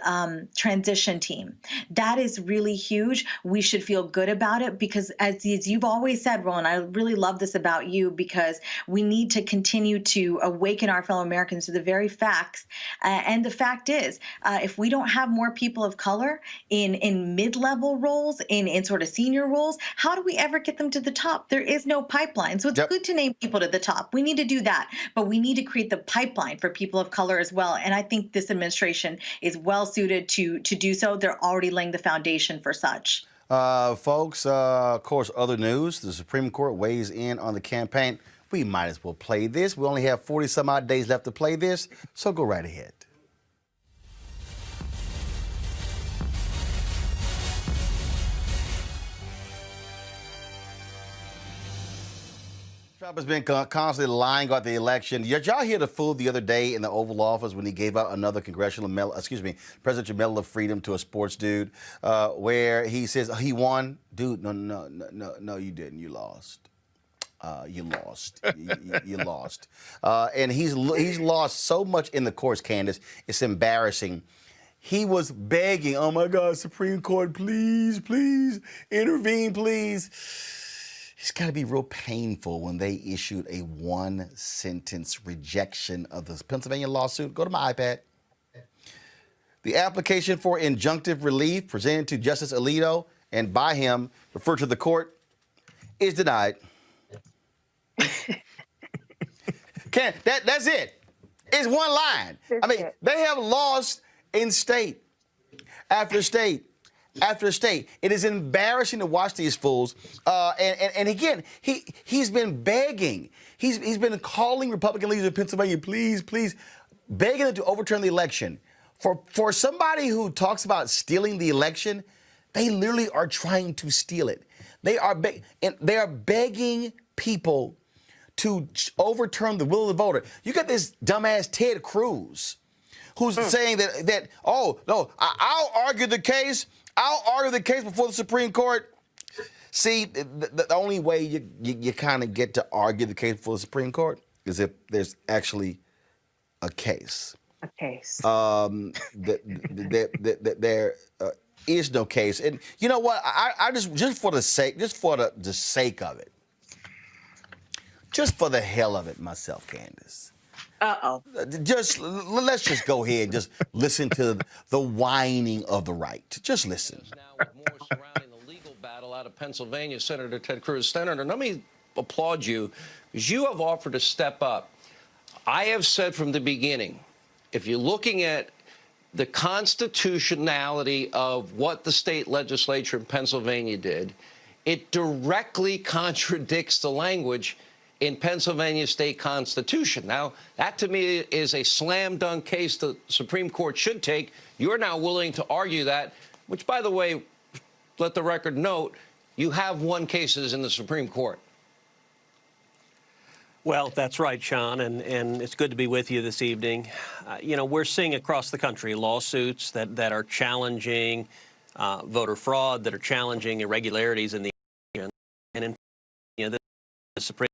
transition team. That is really huge. We should feel good about it, because as you've always said, Roland, I really love this about you, because we need to continue to awaken our fellow Americans to the very facts. And the fact is, if we don't have more people of color in mid-level roles, in sort of senior roles, how do we ever get them to the top? There is no pipeline. So it's good to name people to the top. We need to do that, but we need to create the pipeline for people of color as well. And I think this administration is well suited to do so. They're already laying the foundation for such. Folks, of course, other news, the Supreme Court weighs in on the campaign. We might as well play this. We only have 40 some odd days left to play this, so go right ahead. Trump has been constantly lying about the election. Did y'all hear the fool the other day in the Oval Office when he gave out another presidential Medal of Freedom to a sports dude, where he says he won? Dude, no, you didn't. You lost. You lost. You lost. And he's lost so much in the courts, Candace. It's embarrassing. He was begging, oh my God, Supreme Court, please, please, intervene, please. It's got to be real painful when they issued a one-sentence rejection of the Pennsylvania lawsuit. Go to my iPad. The application for injunctive relief presented to Justice Alito and by him referred to the court is denied. That's it. It's one line. I mean, they have lost in state after state after state. It is embarrassing to watch these fools. And again, he's been begging. He's been calling Republican leaders in Pennsylvania, please, please, begging them to overturn the election. For somebody who talks about stealing the election, they literally are trying to steal it. They are begging people to overturn the will of the voter. You got this dumbass Ted Cruz who's saying that oh, no, I'll argue the case. I'll argue the case before the Supreme Court. See, the only way you kind of get to argue the case before the Supreme Court is if there's actually a case. A case. There is no case. And you know what? I just for the sake of it, just for the hell of it myself, Candace. Let's just go ahead and just listen to the whining of the right. Just listen. Now, with more surrounding the legal battle out of Pennsylvania, Senator Ted Cruz. Senator, let me applaud you because you have offered to step up. I have said from the beginning, if you're looking at the constitutionality of what the state legislature in Pennsylvania did, it directly contradicts the language in Pennsylvania state constitution. Now, that to me is a slam dunk case the Supreme Court should take. You're now willing to argue that, which, by the way, let the record note, you have won cases in the Supreme Court. Well, that's right, Sean, and it's good to be with you this evening. You know, we're seeing across the country lawsuits that are challenging voter fraud, that are challenging irregularities in the election, and in the Supreme Court,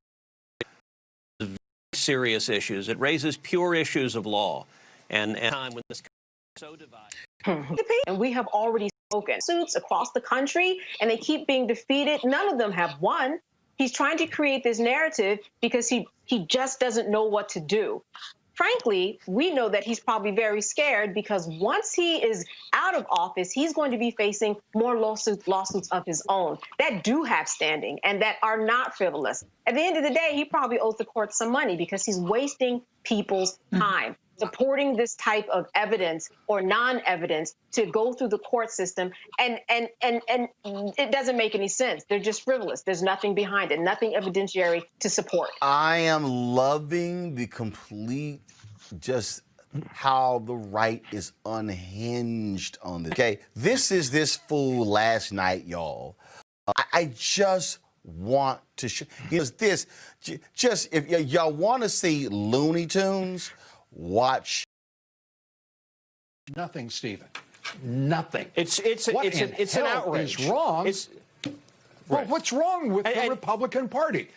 very serious issues. It raises pure issues of law, and time when this country is so divided. And we have already spoken suits across the country, and they keep being defeated. None of them have won. He's trying to create this narrative because he just doesn't know what to do. Frankly, we know that he's probably very scared because once he is out of office, he's going to be facing more lawsuits of his own that do have standing and that are not frivolous. At the end of the day, he probably owes the court some money because he's wasting people's time. Supporting this type of evidence or non-evidence to go through the court system, and it doesn't make any sense. They're just frivolous. There's nothing behind it, nothing evidentiary to support. I am loving the complete, just how the right is unhinged on this. Okay, this is this fool last night, y'all. I just want to show you this. Just if y'all want to see Looney Tunes, watch. Nothing, Stephen. Nothing. It's an outrage. Is wrong? Well, what's wrong with the Republican Party?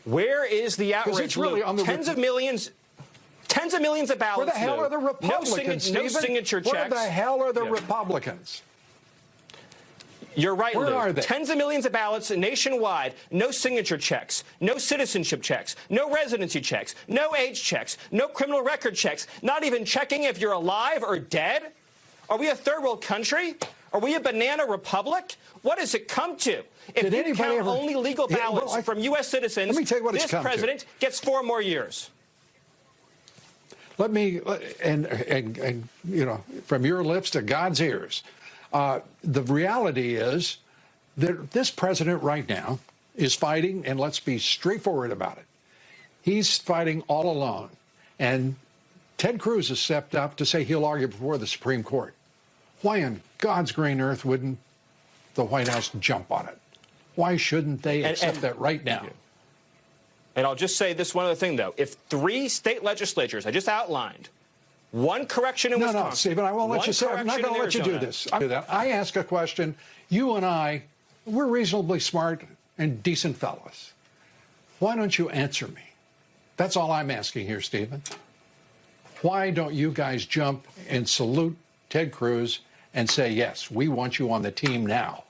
Where is the outrage? It's really on the tens of millions of ballots. Where the hell are the Republicans? No signature checks. Where the hell are the Republicans? You're right, Where Lou. are they? Tens of millions of ballots nationwide, no signature checks, no citizenship checks, no residency checks, no age checks, no criminal record checks, not even checking if you're alive or dead? Are we a third world country? Are we a banana republic? What does it come to? If you count only legal ballots from U.S. citizens, let me tell you what this president gets 4 more years. Let me, and you know, from your lips to God's ears. The reality is that this president right now is fighting, and let's be straightforward about it. He's fighting all alone. And Ted Cruz has stepped up to say he'll argue before the Supreme Court. Why in God's green earth wouldn't the White House jump on it? Why shouldn't they accept that right now? And I'll just say this one other thing, though. If 3 state legislatures I just outlined, one correction in Wisconsin. No, Stephen, I won't let you say. I'm not going to let you do this. I ask a question. You and I, we're reasonably smart and decent fellows. Why don't you answer me? That's all I'm asking here, Stephen. Why don't you guys jump and salute Ted Cruz and say, yes, we want you on the team now?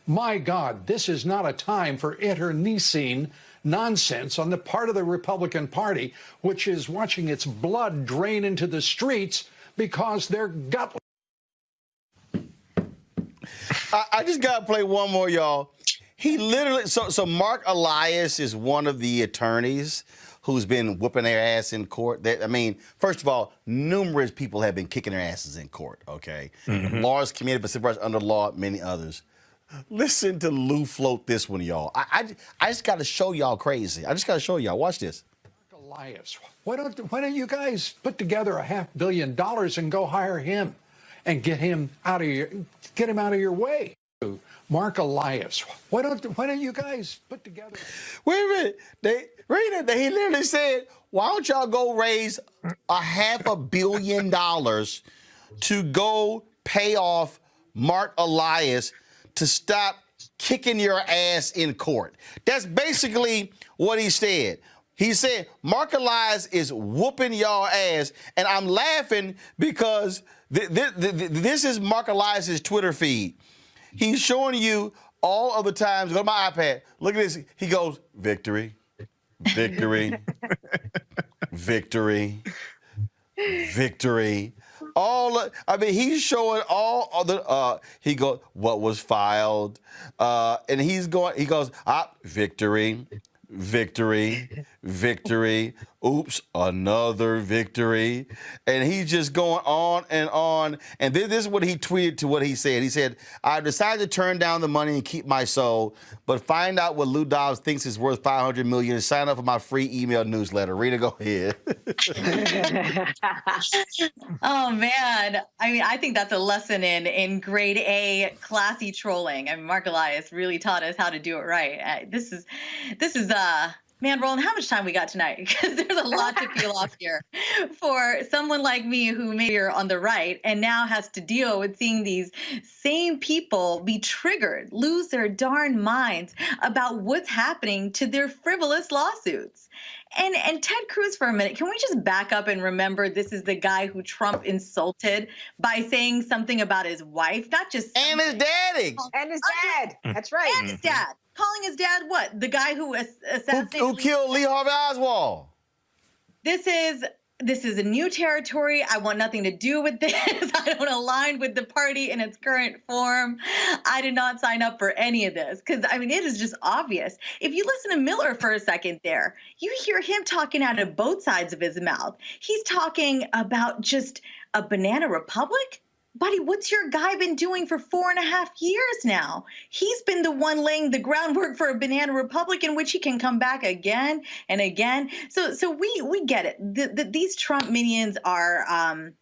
My God, this is not a time for internecine nonsense on the part of the Republican Party, which is watching its blood drain into the streets because they're gutless. I just got to play one more, y'all. He literally, so Mark Elias is one of the attorneys who's been whooping their ass in court. I mean, first of all, numerous people have been kicking their asses in court, okay? Lawyers committed for suppression under law, many others. Listen to Lou float this one, y'all. I just got to show y'all crazy. I just got to show y'all. Watch this. Mark Elias, why don't you guys put together $500 million and go hire him and get him out of your way? Mark Elias, why don't you guys put together? Wait a minute. He literally said, why don't y'all go raise $500 million to go pay off Mark Elias to stop kicking your ass in court? That's basically what he said. He said, Mark Elias is whooping y'all ass, and I'm laughing because this is Mark Elias's Twitter feed. He's showing you all of the times. Go to my iPad. Look at this. He goes, victory, victory, victory, victory. He's showing all of the, he goes, what was filed? And he goes, victory, victory, victory. Oops, another victory. And he's just going on. And this is what he tweeted to what he said. He said, I decided to turn down the money and keep my soul, but find out what Lou Dobbs thinks is worth $500 million and sign up for my free email newsletter. Rita, go ahead. Oh, man. I mean, I think that's a lesson in grade A classy trolling. I mean, Mark Elias really taught us how to do it right. This is man, Roland, how much time we got tonight? Because there's a lot to peel off here for someone like me who maybe are on the right and now has to deal with seeing these same people be triggered, lose their darn minds about what's happening to their frivolous lawsuits. And Ted Cruz, for a minute, can we just back up and remember this is the guy who Trump insulted by saying something about his wife, not just and his daddy. And his dad. That's right. And his dad. Calling his dad what? The guy who assassinated who killed Lee Harvey Oswald. This is a new territory. I want nothing to do with this. I don't align with the party in its current form. I did not sign up for any of this because, I mean, it is just obvious. If you listen to Miller for a second there, you hear him talking out of both sides of his mouth. He's talking about just a banana republic. Buddy, what's your guy been doing for 4.5 years now? He's been the one laying the groundwork for a banana republic in which he can come back again and again. So we get it. These Trump minions are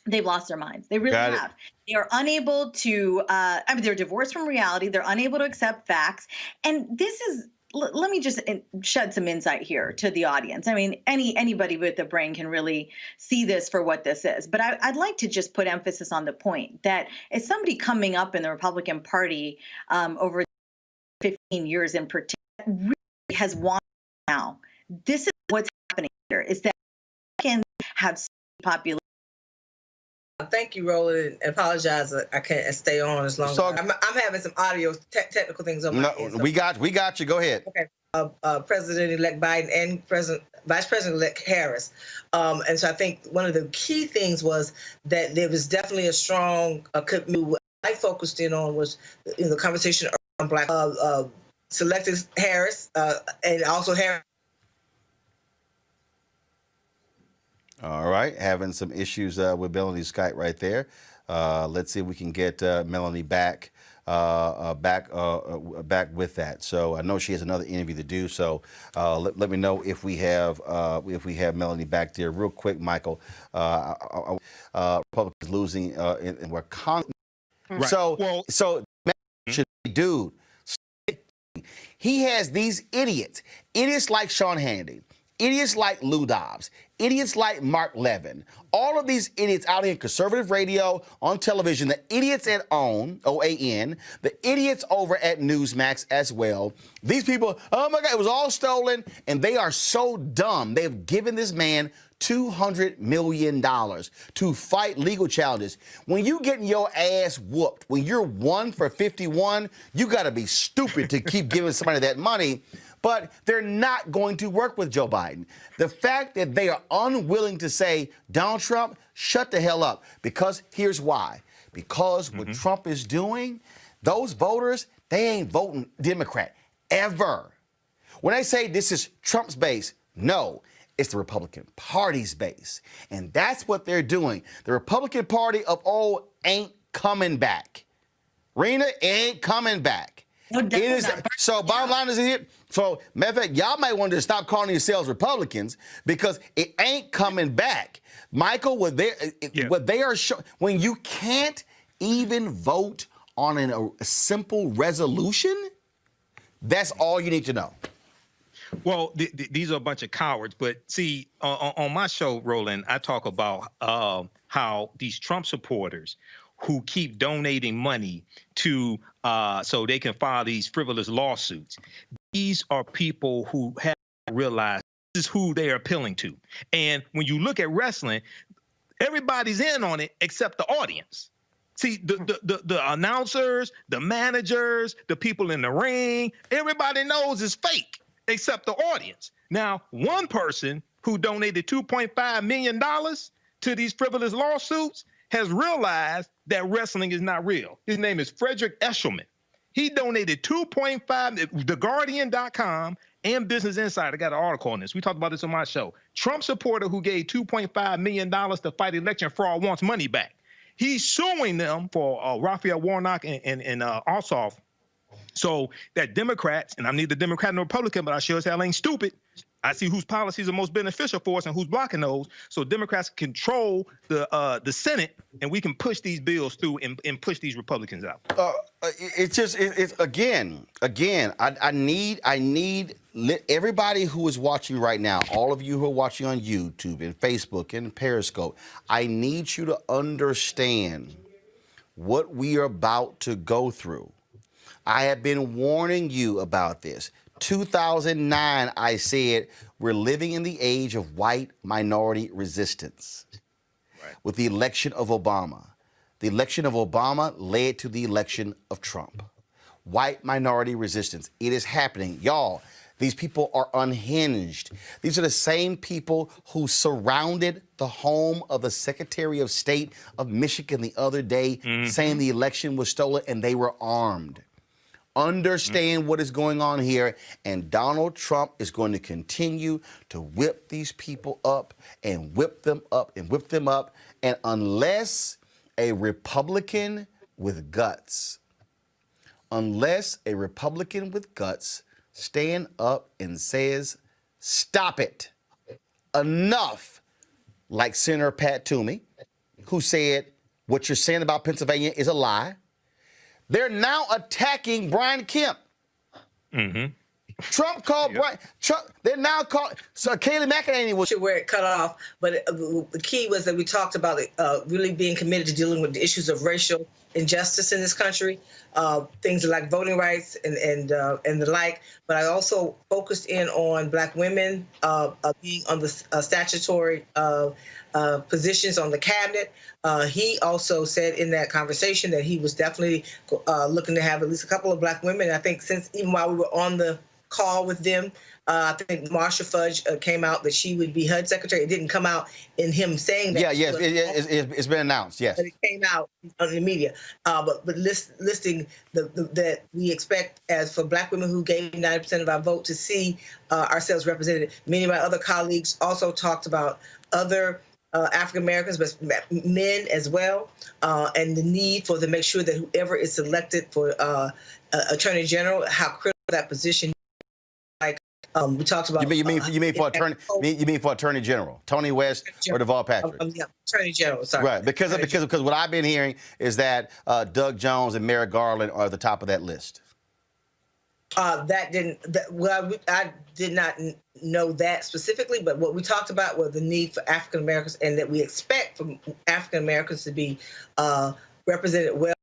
they've lost their minds. They really have. They are unable to they're divorced from reality. They're unable to accept facts. And this is let me just shed some insight here to the audience. I mean, anybody with a brain can really see this for what this is. But I'd like to just put emphasis on the point that as somebody coming up in the Republican Party over 15 years in particular, really has wanted now. This is what's happening here, is that Republicans have population. Thank you, Roland. I apologize. I can't stay on as long. I'm having some audio technical things on my end. So. We got you. Go ahead. Okay. President-elect Biden and Vice President-elect Harris. And so I think one of the key things was that there was definitely a strong what I focused in on was the conversation around Black selected Harris and also Harris. All right, having some issues with Melanie's Skype right there. Let's see if we can get Melanie back with that. So I know she has another interview to do. So let me know if we have Melanie back there real quick, Michael. Republicans losing and we're constantly. Right. So should be, dude. He has these idiots like Sean Hannity, idiots like Lou Dobbs, idiots like Mark Levin, all of these idiots out here in conservative radio, on television, the idiots at OAN, the idiots over at Newsmax as well. These people, oh my God, it was all stolen, and they are so dumb. They've given this man $200 million to fight legal challenges. When you getting your ass whooped, when you're 1 for 51, you got to be stupid to keep giving somebody that money. But they're not going to work with Joe Biden. The fact that they are unwilling to say, Donald Trump, shut the hell up. Because here's why. Because what Trump is doing, those voters, they ain't voting Democrat ever. When they say this is Trump's base, no, it's the Republican Party's base. And that's what they're doing. The Republican Party of old ain't coming back. Rena ain't coming back. No, It is, so bottom line is here. So matter of fact, y'all might want to stop calling yourselves Republicans because it ain't coming back. Michael, what they are showing, when you can't even vote on a simple resolution, that's all you need to know. Well, these are a bunch of cowards. But see, on my show, Roland, I talk about how these Trump supporters who keep donating money to so they can file these frivolous lawsuits. These are people who have realized this is who they are appealing to. And when you look at wrestling, everybody's in on it except the audience. See, the announcers, the managers, the people in the ring, everybody knows it's fake except the audience. Now, one person who donated $2.5 million to these frivolous lawsuits has realized that wrestling is not real. His name is Frederick Eshelman. He donated $2.5, TheGuardian.com and Business Insider got an article on this. We talked about this on my show. Trump supporter who gave $2.5 million to fight election fraud wants money back. He's suing them for Raphael Warnock and Ossoff. So that Democrats, and I'm neither Democrat nor Republican, but I sure as hell ain't stupid. I see whose policies are most beneficial for us and who's blocking those. So Democrats control the Senate, and we can push these bills through and push these Republicans out. I need everybody who is watching right now, all of you who are watching on YouTube and Facebook and Periscope, I need you to understand what we are about to go through. I have been warning you about this. 2009, I said, we're living in the age of white minority resistance. Right. With the election of Obama. The election of Obama led to the election of Trump. White minority resistance. It is happening. Y'all, these people are unhinged. These are the same people who surrounded the home of the Secretary of State of Michigan the other day, saying the election was stolen, and they were armed. Understand what is going on here, and Donald Trump is going to continue to whip these people up and whip them up and whip them up. And unless a Republican with guts, stand up and says, stop it, enough, like Senator Pat Toomey, who said, what you're saying about Pennsylvania is a lie. They're now attacking Brian Kemp. Trump called Brian. They're now calling. So Kayleigh McEnany was where it cut off, but the key was that we talked about really being committed to dealing with the issues of racial injustice in this country, things like voting rights and the like. But I also focused in on Black women being on the statutory positions on the cabinet. He also said in that conversation that he was definitely looking to have at least a couple of Black women. I think since even while we were on the call with them, I think Marsha Fudge came out that she would be HUD secretary. It didn't come out in him saying that. Yeah, yes, it's been announced, yes. But it came out on the media. But listing that we expect as for Black women who gave 90% of our vote to see ourselves represented. Many of my other colleagues also talked about other African Americans, but men as well, and the need for to make sure that whoever is selected for Attorney General, how critical that position. Like we talked about. You mean for Attorney General, Tony West or Deval Patrick? Yeah, Attorney General. Sorry. Right, because what I've been hearing is that Doug Jones and Merrick Garland are at the top of that list. I did not know that specifically, but what we talked about was the need for African Americans, and that we expect from African Americans to be represented well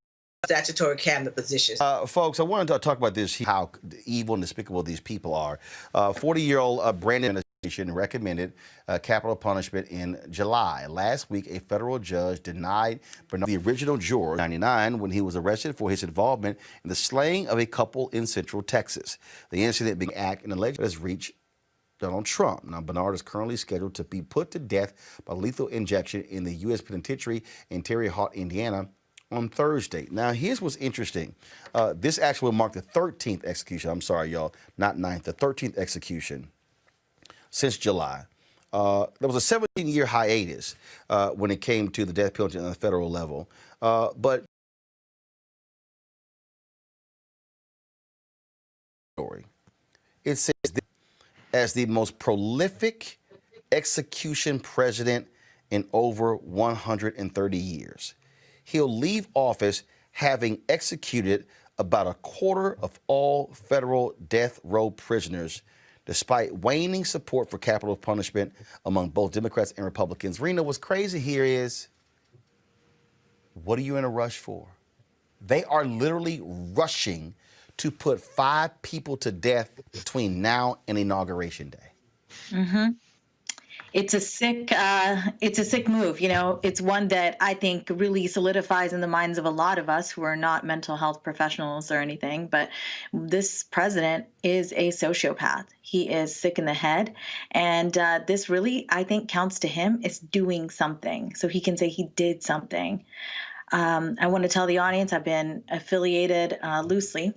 in statutory cabinet positions. Folks, I wanted to talk about this, how evil and despicable these people are. 40-year-old Brandon recommended capital punishment in July. Last week, a federal judge denied Bernard, the original juror, 99, when he was arrested for his involvement in the slaying of a couple in Central Texas. The incident being act and alleged has reached Donald Trump. Now, Bernard is currently scheduled to be put to death by lethal injection in the U.S. penitentiary in Terre Haute, Indiana, on Thursday. Now, here's what's interesting. This actually will mark the 13th execution. I'm sorry, y'all, not 9th, the 13th execution since July. There was a 17-year hiatus when it came to the death penalty on the federal level. But it says this, as the most prolific execution president in over 130 years. He'll leave office having executed about a quarter of all federal death row prisoners, despite waning support for capital punishment among both Democrats and Republicans. Rena, what's crazy here is, what are you in a rush for? They are literally rushing to put 5 people to death between now and Inauguration Day. Mm-hmm. It's a sick move. You know, it's one that I think really solidifies in the minds of a lot of us who are not mental health professionals or anything. But this president is a sociopath. He is sick in the head. And this really, I think, counts to him as doing something. So he can say he did something. I want to tell the audience I've been affiliated loosely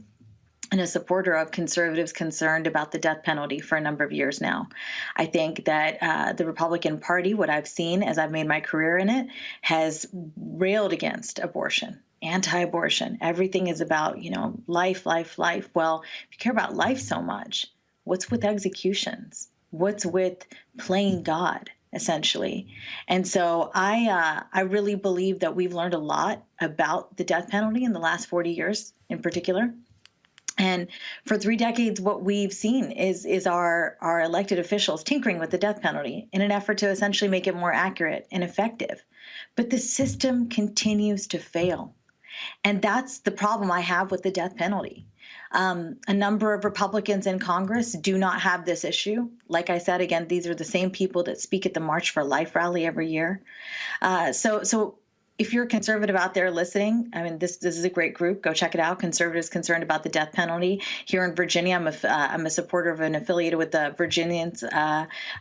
and a supporter of conservatives concerned about the death penalty for a number of years now. I think that the Republican Party, what I've seen as I've made my career in it, has railed against abortion, anti-abortion. Everything is about, you know, life, life, life. Well, if you care about life so much, what's with executions? What's with playing God, essentially? And so I really believe that we've learned a lot about the death penalty in the last 40 years in particular. And for 3 decades, what we've seen is our elected officials tinkering with the death penalty in an effort to essentially make it more accurate and effective. But the system continues to fail. And that's the problem I have with the death penalty. A number of Republicans in Congress do not have this issue. Like I said, again, these are the same people that speak at the March for Life rally every year. So if you're a conservative out there listening, I mean, this is a great group. Go check it out. Conservatives concerned about the death penalty. Here in Virginia, I'm a supporter of and affiliated with the Virginians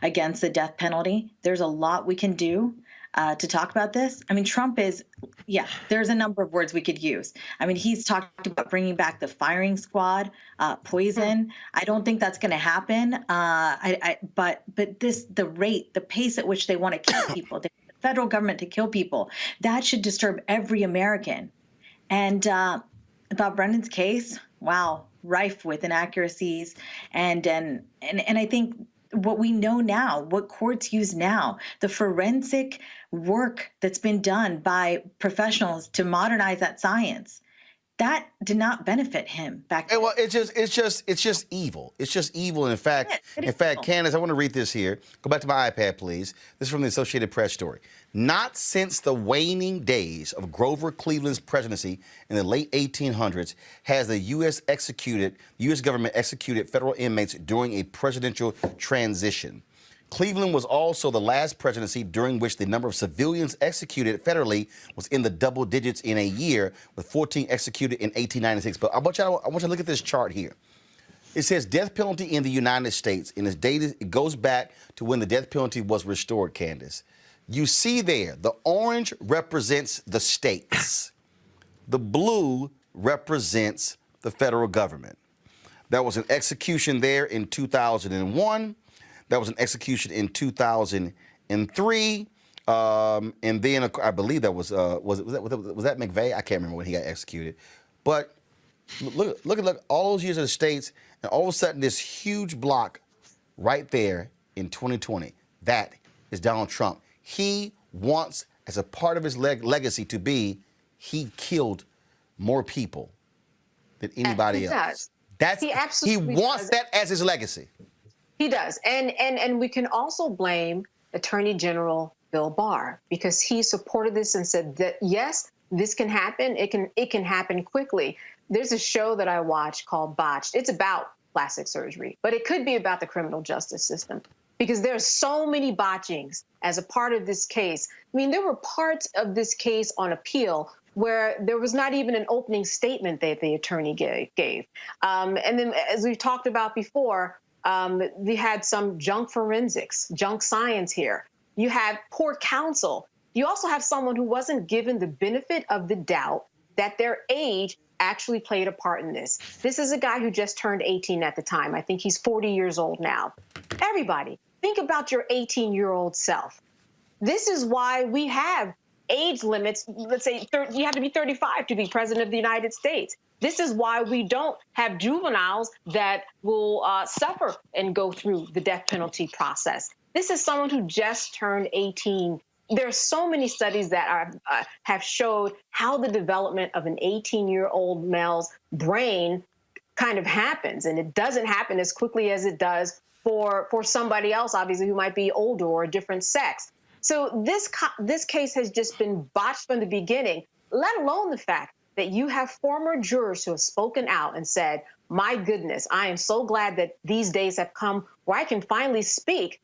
against the death penalty. There's a lot we can do to talk about this. I mean, Trump is, there's a number of words we could use. I mean, he's talked about bringing back the firing squad, poison. I don't think that's going to happen. But the pace at which they want to kill people, federal government to kill people, that should disturb every American. And about Brendan's case, wow, rife with inaccuracies. And I think what we know now, what courts use now, the forensic work that's been done by professionals to modernize that science, that did not benefit him back then. Well, it's just evil. It's just evil. And in fact, Candace, I want to read this here. Go back to my iPad, please. This is from the Associated Press story. Not since the waning days of Grover Cleveland's presidency in the late 1800s has the U.S. government executed federal inmates during a presidential transition. Cleveland was also the last presidency during which the number of civilians executed federally was in the double digits in a year, with 14 executed in 1896. But I want you to look at this chart here. It says death penalty in the United States, and it goes back to when the death penalty was restored, Candace. You see there, the orange represents the states. The blue represents the federal government. There was an execution there in 2001. That was an execution in 2003, and then I believe that was that McVeigh? I can't remember when he got executed. But look at all those years of the states, and all of a sudden this huge block right there in 2020. That is Donald Trump. He wants, as a part of his legacy, to be he killed more people than anybody else. He absolutely wants does. that as his legacy. He does. And we can also blame Attorney General Bill Barr, because he supported this and said that, yes, this can happen. It can happen quickly. There's a show that I watch called Botched. It's about plastic surgery, but it could be about the criminal justice system, because there's so many botchings as a part of this case. I mean, there were parts of this case on appeal where there was not even an opening statement that the attorney gave. And then, as we've talked about before, we had some junk forensics, junk science here. You have poor counsel. You also have someone who wasn't given the benefit of the doubt that their age actually played a part in this. This is a guy who just turned 18 at the time. I think he's 40 years old now. Everybody, think about your 18-year-old self. This is why we have age limits. Let's say you have to be 35 to be president of the United States. This is why we don't have juveniles that will suffer and go through the death penalty process. This is someone who just turned 18. There are so many studies that have showed how the development of an 18-year-old male's brain kind of happens, and it doesn't happen as quickly as it does for somebody else, obviously, who might be older or a different sex. So this case has just been botched from the beginning, let alone the fact that you have former jurors who have spoken out and said, my goodness, I am so glad that these days have come where I can finally speak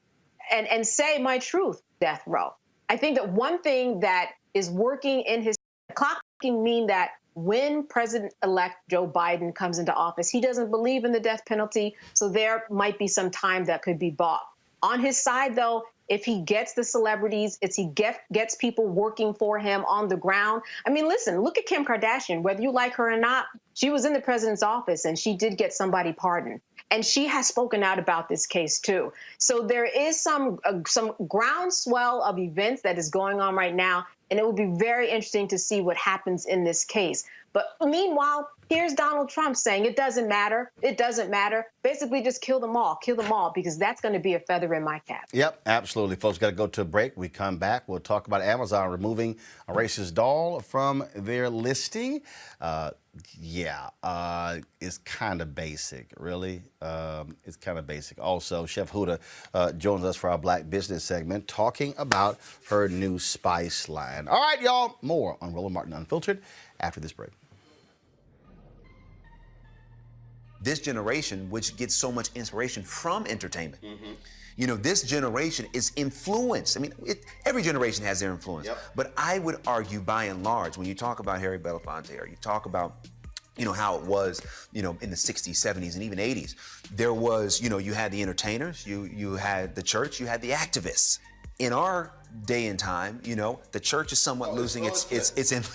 and say my truth, death row. I think that one thing that is working in his clock can mean that when President-elect Joe Biden comes into office, he doesn't believe in the death penalty, so there might be some time that could be bought. On his side, though, if he gets the celebrities, if he gets people working for him on the ground. I mean, listen, look at Kim Kardashian. Whether you like her or not, she was in the president's office and she did get somebody pardoned. And she has spoken out about this case, too. So there is some groundswell of events that is going on right now. And it will be very interesting to see what happens in this case. But meanwhile, here's Donald Trump saying it doesn't matter. It doesn't matter. Basically, just kill them all, because that's going to be a feather in my cap. Yep, absolutely. Folks, got to go to a break. We come back. We'll talk about Amazon removing a racist doll from their listing. It's kind of basic, really. It's kind of basic. Also, Chef Huda joins us for our Black Business segment, talking about her new spice line. All right, y'all, more on Roland Martin Unfiltered after this break. This generation, which gets so much inspiration from entertainment. You know, this generation is influenced. I mean, every generation has their influence. But I would argue, by and large, when you talk about Harry Belafonte, or you talk about, you know, how it was, you know, in the 60s, 70s, and even 80s, there was, you know, you had the entertainers, you had the church, you had the activists. In our day and time, you know, the church is somewhat losing its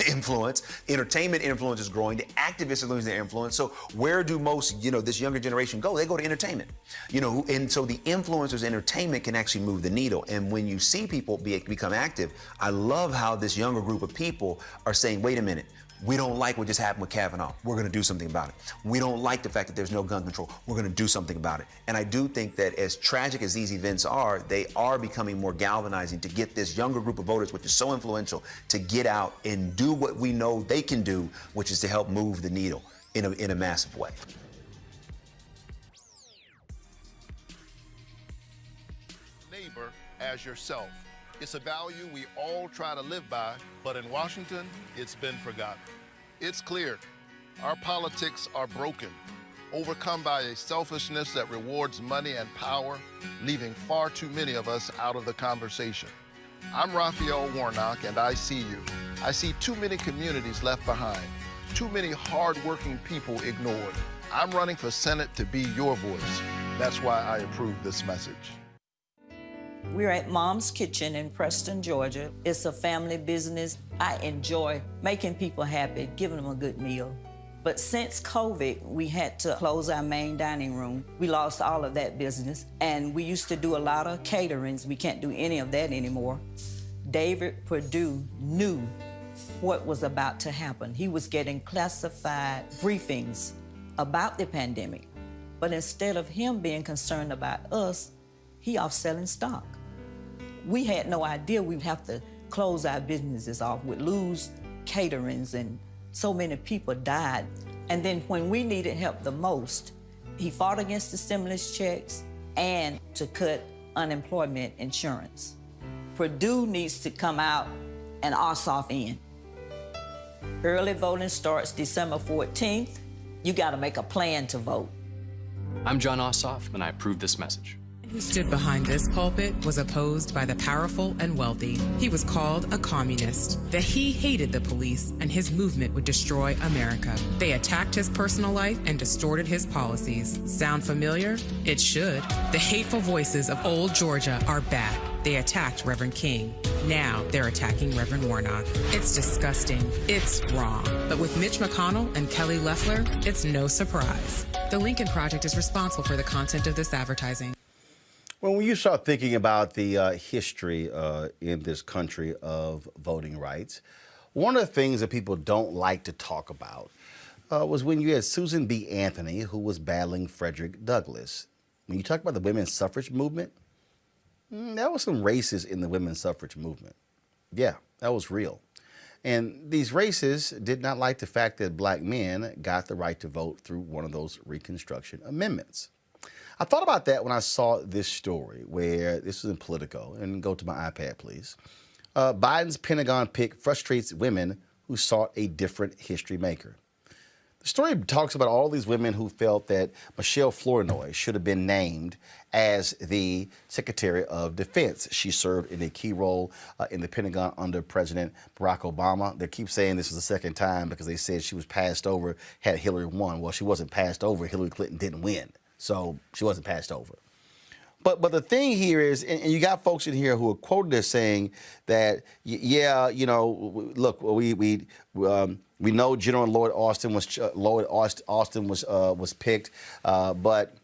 influence. Entertainment influence is growing. The activists are losing their influence. So where do most, you know, this younger generation go? They go to entertainment, you know, and so the influencers' entertainment can actually move the needle. And when you see people become active, I love how this younger group of people are saying, wait a minute, we don't like what just happened with Kavanaugh. We're going to do something about it. We don't like the fact that there's no gun control. We're going to do something about it. And I do think that as tragic as these events are, they are becoming more galvanizing to get this younger group of voters, which is so influential, to get out and do what we know they can do, which is to help move the needle in a massive way. Neighbor as yourself. It's a value we all try to live by, but in Washington, it's been forgotten. It's clear our politics are broken, overcome by a selfishness that rewards money and power, leaving far too many of us out of the conversation. I'm Raphael Warnock, and I see you. I see too many communities left behind, too many hardworking people ignored. I'm running for Senate to be your voice. That's why I approve this message. We're at Mom's Kitchen in Preston, Georgia. It's a family business. I enjoy making people happy, giving them a good meal. But since COVID, we had to close our main dining room. We lost all of that business, and we used to do a lot of caterings. We can't do any of that anymore. David Perdue knew what was about to happen. He was getting classified briefings about the pandemic. But instead of him being concerned about us, he off selling stock. We had no idea we'd have to close our businesses off. We'd lose caterings, and so many people died. And then when we needed help the most, he fought against the stimulus checks and to cut unemployment insurance. Purdue needs to come out and Ossoff in. Early voting starts December 14th. You got to make a plan to vote. I'm John Ossoff, and I approve this message. Who stood behind this pulpit was opposed by the powerful and wealthy. He was called a communist, that he hated the police and his movement would destroy America. They attacked his personal life and distorted his policies. Sound familiar? It should. The hateful voices of old Georgia are back. They attacked Reverend King. Now they're attacking Reverend Warnock. It's disgusting. It's wrong. But with Mitch McConnell and Kelly Loeffler, it's no surprise. The Lincoln Project is responsible for the content of this advertising. Well, when you start thinking about the history in this country of voting rights, one of the things that people don't like to talk about was when you had Susan B. Anthony, who was battling Frederick Douglass. When you talk about the women's suffrage movement, there was some racists in the women's suffrage movement. Yeah, that was real. And these racists did not like the fact that black men got the right to vote through one of those Reconstruction amendments. I thought about that when I saw this story where this was in Politico, and go to my iPad, please. Biden's Pentagon pick frustrates women who sought a different history maker. The story talks about all these women who felt that Michelle Flournoy should have been named as the Secretary of Defense. She served in a key role in the Pentagon under President Barack Obama. They keep saying this was the second time because they said she was passed over had Hillary won. Well, she wasn't passed over. Hillary Clinton didn't win. So she wasn't passed over. But the thing here is, and you got folks in here who are quoted as saying that, yeah, you know, look, we know General Lloyd Austin was picked, but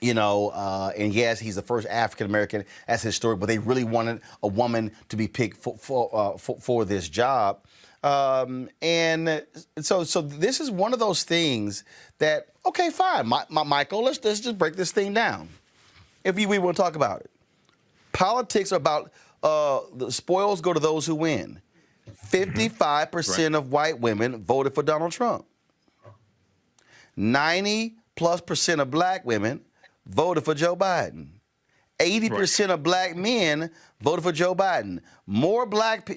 you know, and yes, he's the first African American as his story, but they really wanted a woman to be picked for this job. And so this is one of those things that, okay, fine, Michael, let's just break this thing down. If we want to talk about it. Politics are about the spoils go to those who win. 55% of white women voted for Donald Trump. 90+% of black women voted for Joe Biden. 80% of black men voted for Joe Biden. More black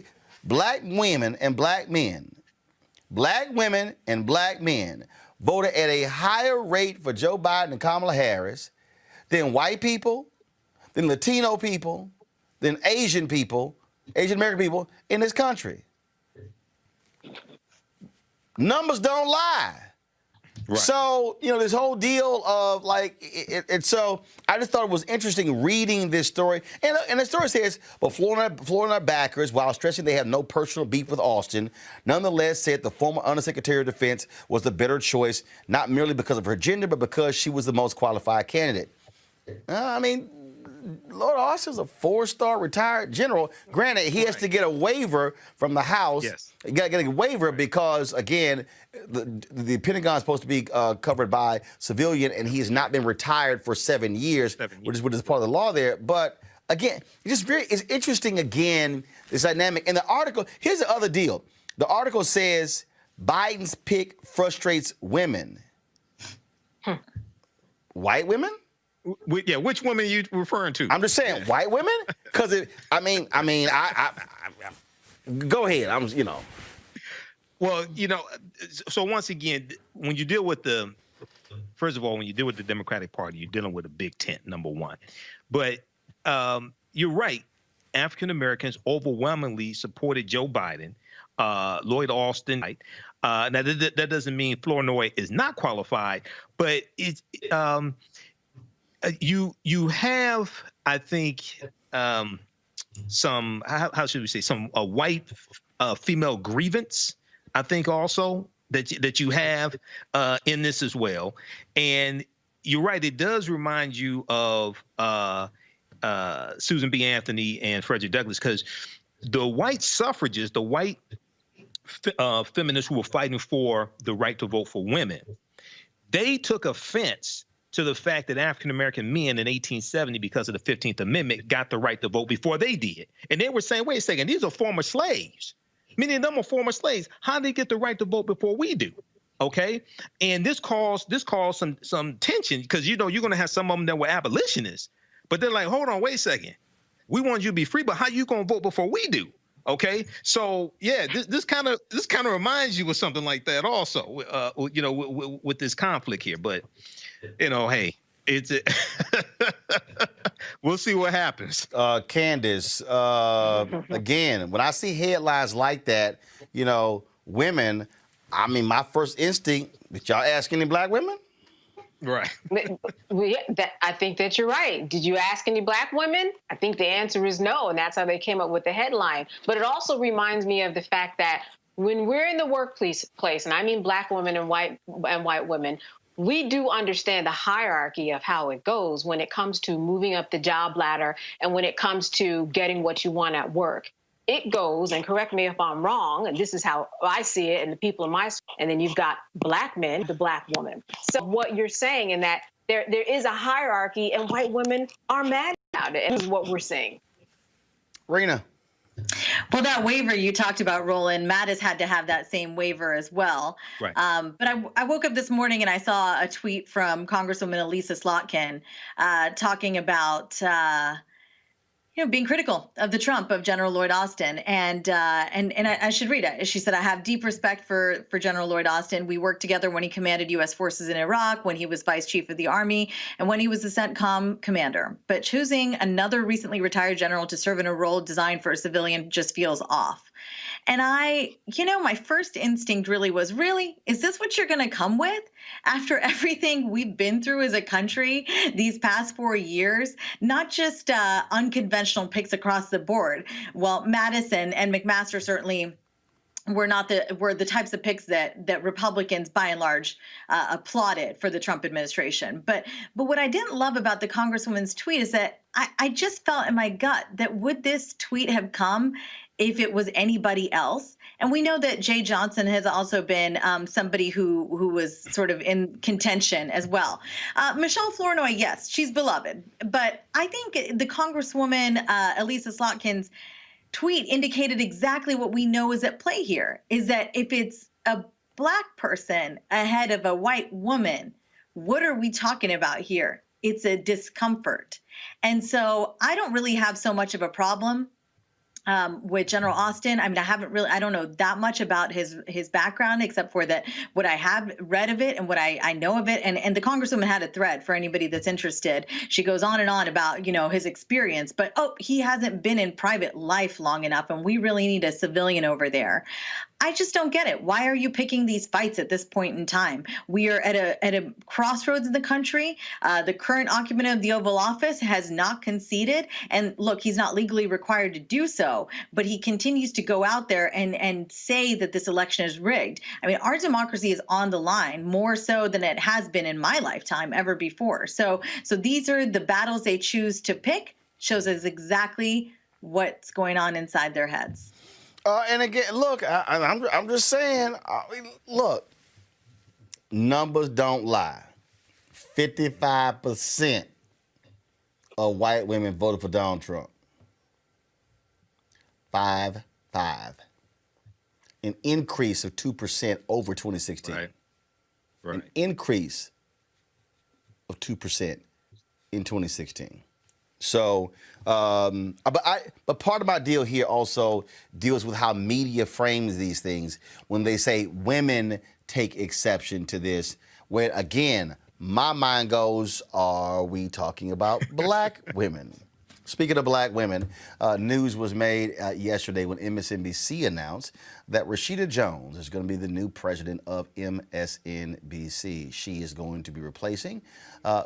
women and black men voted at a higher rate for Joe Biden and Kamala Harris than white people, than Latino people, than Asian American people in this country. Numbers don't lie. Right. So, you know, this whole deal of like, so I just thought it was interesting reading this story. And the story says, but Florida backers, while stressing they have no personal beef with Austin, nonetheless said the former Undersecretary of Defense was the better choice, not merely because of her gender, but because she was the most qualified candidate. I mean, Lord Austin's a 4-star retired general. Granted, he has to get a waiver from the House. Yes. You got to get a waiver because, again, the Pentagon is supposed to be covered by civilian, and he has not been retired for 7 years, which is part of the law there. But, again, it's interesting, again, this dynamic. And the article, here's the other deal. The article says Biden's pick frustrates women. White women? Yeah, which women are you referring to? I'm just saying, white women? Because I go ahead. Well, you know, so once again, when you deal with first of all, when you deal with the Democratic Party, you're dealing with a big tent, number one. But you're right. African Americans overwhelmingly supported Joe Biden, Lloyd Austin. Now, that doesn't mean Flournoy is not qualified, but it's you have, I think, some, how should we say, some white female grievance, I think also that you have in this as well. And you're right, it does remind you of Susan B. Anthony and Frederick Douglass, because the white suffragists, the white feminists who were fighting for the right to vote for women, they took offense to the fact that African-American men in 1870, because of the 15th Amendment, got the right to vote before they did. And they were saying, wait a second, these are former slaves. Many of them are former slaves. How did they get the right to vote before we do? Okay, and this caused some tension because you're going to have some of them that were abolitionists, but they're like, hold on, wait a second, we want you to be free, but how you going to vote before we do? Okay, so yeah, this kind of reminds you of something like that also, with this conflict here. But hey, it's we'll see what happens. Candace, again, when I see headlines like that, women. I mean, my first instinct, did y'all ask any black women? Right. I think that you're right. Did you ask any black women? I think the answer is no, and that's how they came up with the headline. But it also reminds me of the fact that when we're in the workplace, and I mean black women and white women, we do understand the hierarchy of how it goes when it comes to moving up the job ladder and when it comes to getting what you want at work. It goes, and correct me if I'm wrong, and this is how I see it, and the people in my, and then you've got black men, the black woman. So what you're saying in that there is a hierarchy, and white women are mad about it, and this is what we're seeing. Rena. Well, that waiver you talked about, Roland, Matt has had to have that same waiver as well. Right. But I woke up this morning and I saw a tweet from Congresswoman Elisa Slotkin talking about being critical of the Trump of General Lloyd Austin. And I should read it. She said, I have deep respect for General Lloyd Austin. We worked together when he commanded U.S. forces in Iraq, when he was vice chief of the Army, and when he was the CENTCOM commander. But choosing another recently retired general to serve in a role designed for a civilian just feels off. And my first instinct really was, is this what you're going to come with? After everything we've been through as a country these past 4 years, not just unconventional picks across the board. Well, Madison and McMaster certainly were the types of picks that Republicans by and large applauded for the Trump administration. But what I didn't love about the Congresswoman's tweet is that I just felt in my gut that would this tweet have come if it was anybody else? And we know that Jay Johnson has also been somebody who was sort of in contention as well. Michelle Flournoy, yes, she's beloved. But I think the Congresswoman Elisa Slotkin's tweet indicated exactly what we know is at play here, is that if it's a black person ahead of a white woman, what are we talking about here? It's a discomfort. And so I don't really have so much of a problem with General Austin. I mean, I don't know that much about his background, except for that what I have read of it and what I know of it. And the Congresswoman had a thread for anybody that's interested. She goes on and on about, his experience, but he hasn't been in private life long enough, and we really need a civilian over there. I just don't get it. Why are you picking these fights at this point in time? We are at a crossroads in the country. The current occupant of the Oval Office has not conceded. And look, he's not legally required to do so, but he continues to go out there and say that this election is rigged. I mean, our democracy is on the line more so than it has been in my lifetime ever before. So these are the battles they choose to pick. Shows us exactly what's going on inside their heads. And again, look, I'm just saying, look, numbers don't lie. 55% of white women voted for Donald Trump. 5-5. An increase of 2% over 2016. Right. An increase of 2% in 2016. So, but part of my deal here also deals with how media frames these things when they say women take exception to this. Where again, my mind goes, are we talking about black women? Speaking of black women, news was made yesterday when MSNBC announced that Rashida Jones is going to be the new president of MSNBC. She is going to be replacing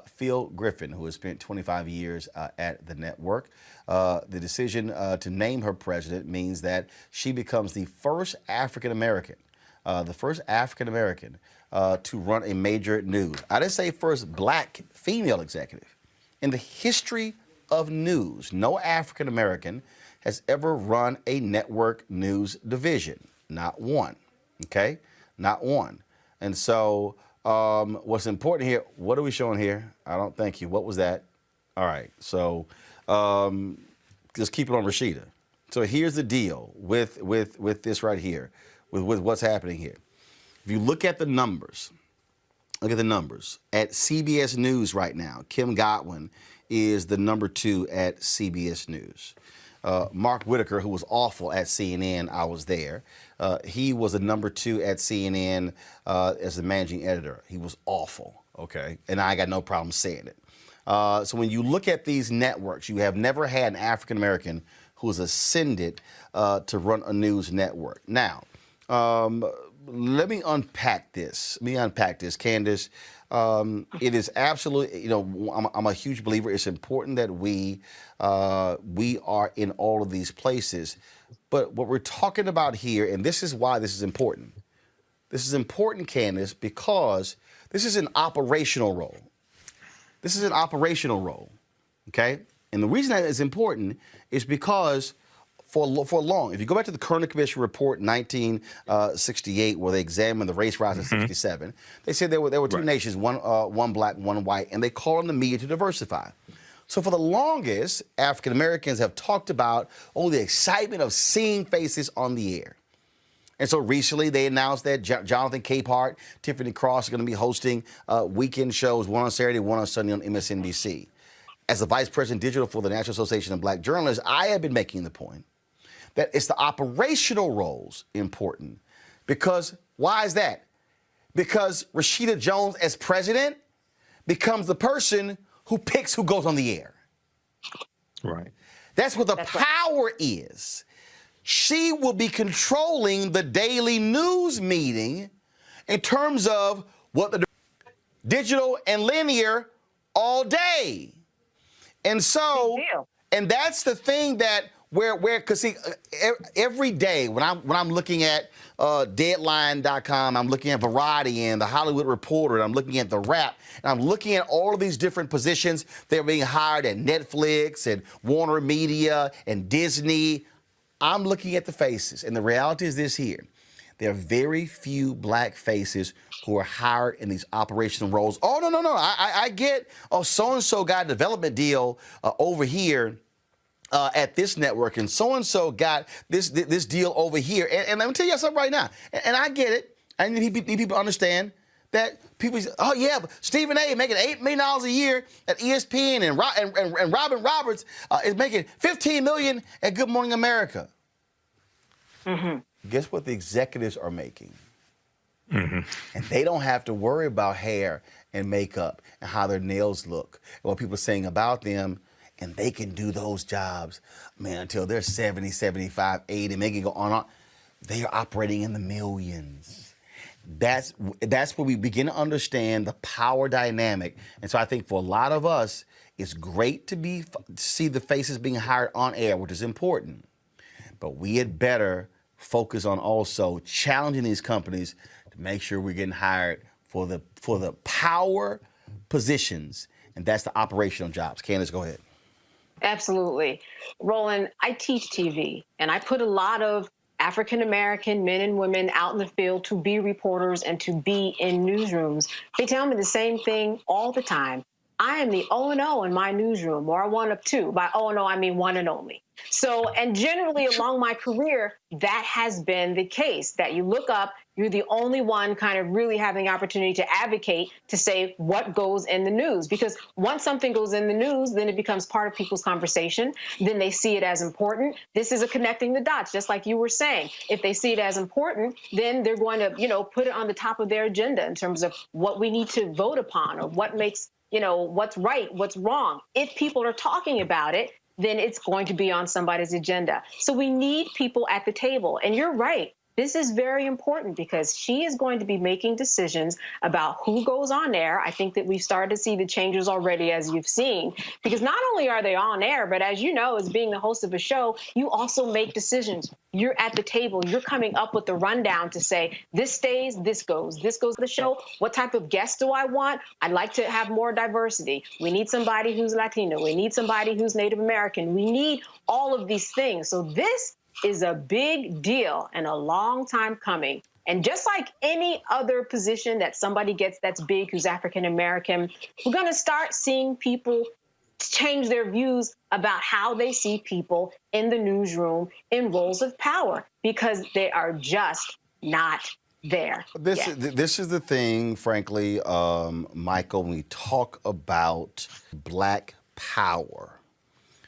Phil Griffin, who has spent 25 years at the network. The decision to name her president means that she becomes the first African-American to run a major news. I didn't say first black female executive. In the history of news, no African-American has ever run a network news division. Not one, okay? Not one. And so what's important here, what are we showing here? I don't thank you. What was that? All right, so just keep it on Rashida. So here's the deal with this right here, with what's happening here. If you look at the numbers, at CBS News right now, Kim Godwin is the number 2 at CBS News. Mark Whitaker, who was awful at CNN, I was there. He was a number 2 at CNN as the managing editor. He was awful, okay? And I got no problem saying it. So when you look at these networks, you have never had an African-American who has ascended to run a news network. Now, let me unpack this. Candace. It is absolutely, I'm a huge believer. It's important that we are in all of these places. But what we're talking about here, and this is why this is important. This is important, Candace, because this is an operational role. Okay? And the reason that it's important is because for long, if you go back to the Kerner Commission report in 1968, where they examined the race riots in 67, they said there were 2 nations, one black, one white, and they called on the media to diversify. So for the longest, African Americans have talked about the excitement of seeing faces on the air. And so recently they announced that Jonathan Capehart, Tiffany Cross are going to be hosting weekend shows, one on Saturday, one on Sunday on MSNBC. As the Vice President Digital for the National Association of Black Journalists, I have been making the point that it's the operational roles important. Because, why is that? Because Rashida Jones as president becomes the person who picks who goes on the air. Right. That's what the power is. She will be controlling the daily news meeting in terms of what the digital and linear all day. And so, and that's the thing that because see, every day when I'm looking at Deadline.com, I'm looking at Variety and the Hollywood Reporter, and I'm looking at The Wrap, and I'm looking at all of these different positions that are being hired at Netflix and Warner Media and Disney. I'm looking at the faces, and the reality is this here. There are very few black faces who are hired in these operational roles. Oh, no. I get, so-and-so got a development deal over here at this network, and so-and-so got this deal over here. And let me tell you something right now, and I get it. I need people to understand that people say, oh, yeah, but Stephen A. making $8 million a year at ESPN, and Robin Roberts is making $15 million at Good Morning America. Mm-hmm. Guess what the executives are making? Mm-hmm. And they don't have to worry about hair and makeup and how their nails look and what people are saying about them. And they can do those jobs, man, until they're 70, 75, 80, and they can go on. They are operating in the millions. That's where we begin to understand the power dynamic. And so I think for a lot of us, it's great to see the faces being hired on air, which is important. But we had better focus on also challenging these companies to make sure we're getting hired for the power positions, and that's the operational jobs. Candace, go ahead. Absolutely. Roland, I teach TV, and I put a lot of African-American men and women out in the field to be reporters and to be in newsrooms. They tell me the same thing all the time. I am the O&O in my newsroom, or one of two. By O&O, I mean one and only. So, and generally along my career, that has been the case, that you look up, you're the only one kind of really having the opportunity to advocate to say what goes in the news. Because once something goes in the news, then it becomes part of people's conversation. Then they see it as important. This is a connecting the dots, just like you were saying. If they see it as important, then they're going to, put it on the top of their agenda in terms of what we need to vote upon or what makes, what's right, what's wrong. If people are talking about it, then it's going to be on somebody's agenda. So we need people at the table. And you're right. This is very important because she is going to be making decisions about who goes on air. I think that we've started to see the changes already, as you've seen, because not only are they on air, but as you know, as being the host of a show, you also make decisions. You're at the table. You're coming up with the rundown to say, this stays, this goes to the show. What type of guest do I want? I'd like to have more diversity. We need somebody who's Latino. We need somebody who's Native American. We need all of these things. So this is a big deal and a long time coming. And just like any other position that somebody gets that's big who's African American, we're going to start seeing people change their views about how they see people in the newsroom in roles of power, because they are just not there. This is the thing, frankly, Michael, when we talk about Black power.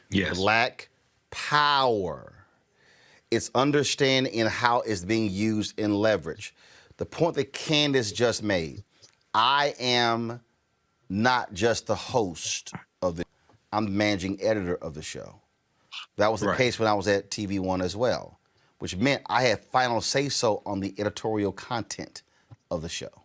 Yes. Black power. It's understanding in how it's being used in leverage. The point that Candace just made, I am not just the host of the, I'm the managing editor of the show. That was the case when I was at TV One as well, which meant I had final say-so on the editorial content of the show.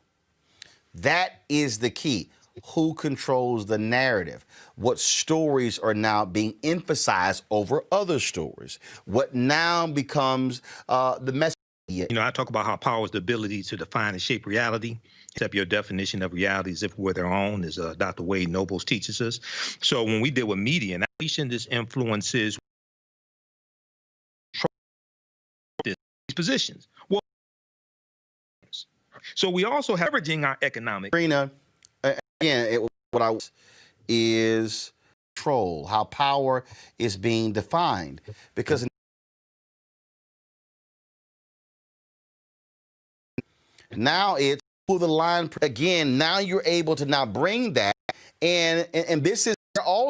That is the key. Who controls the narrative? What stories are now being emphasized over other stories? What now becomes the message? You know, I talk about how power is the ability to define and shape reality. Except your definition of reality as if we're their own, as Dr. Wade Nobles teaches us. So when we deal with media, now this influences these positions. Well, so we also have leveraging our economic. Again, what I was is control, how power is being defined, because now it's pull the line again. Now you're able to now bring that, and this is also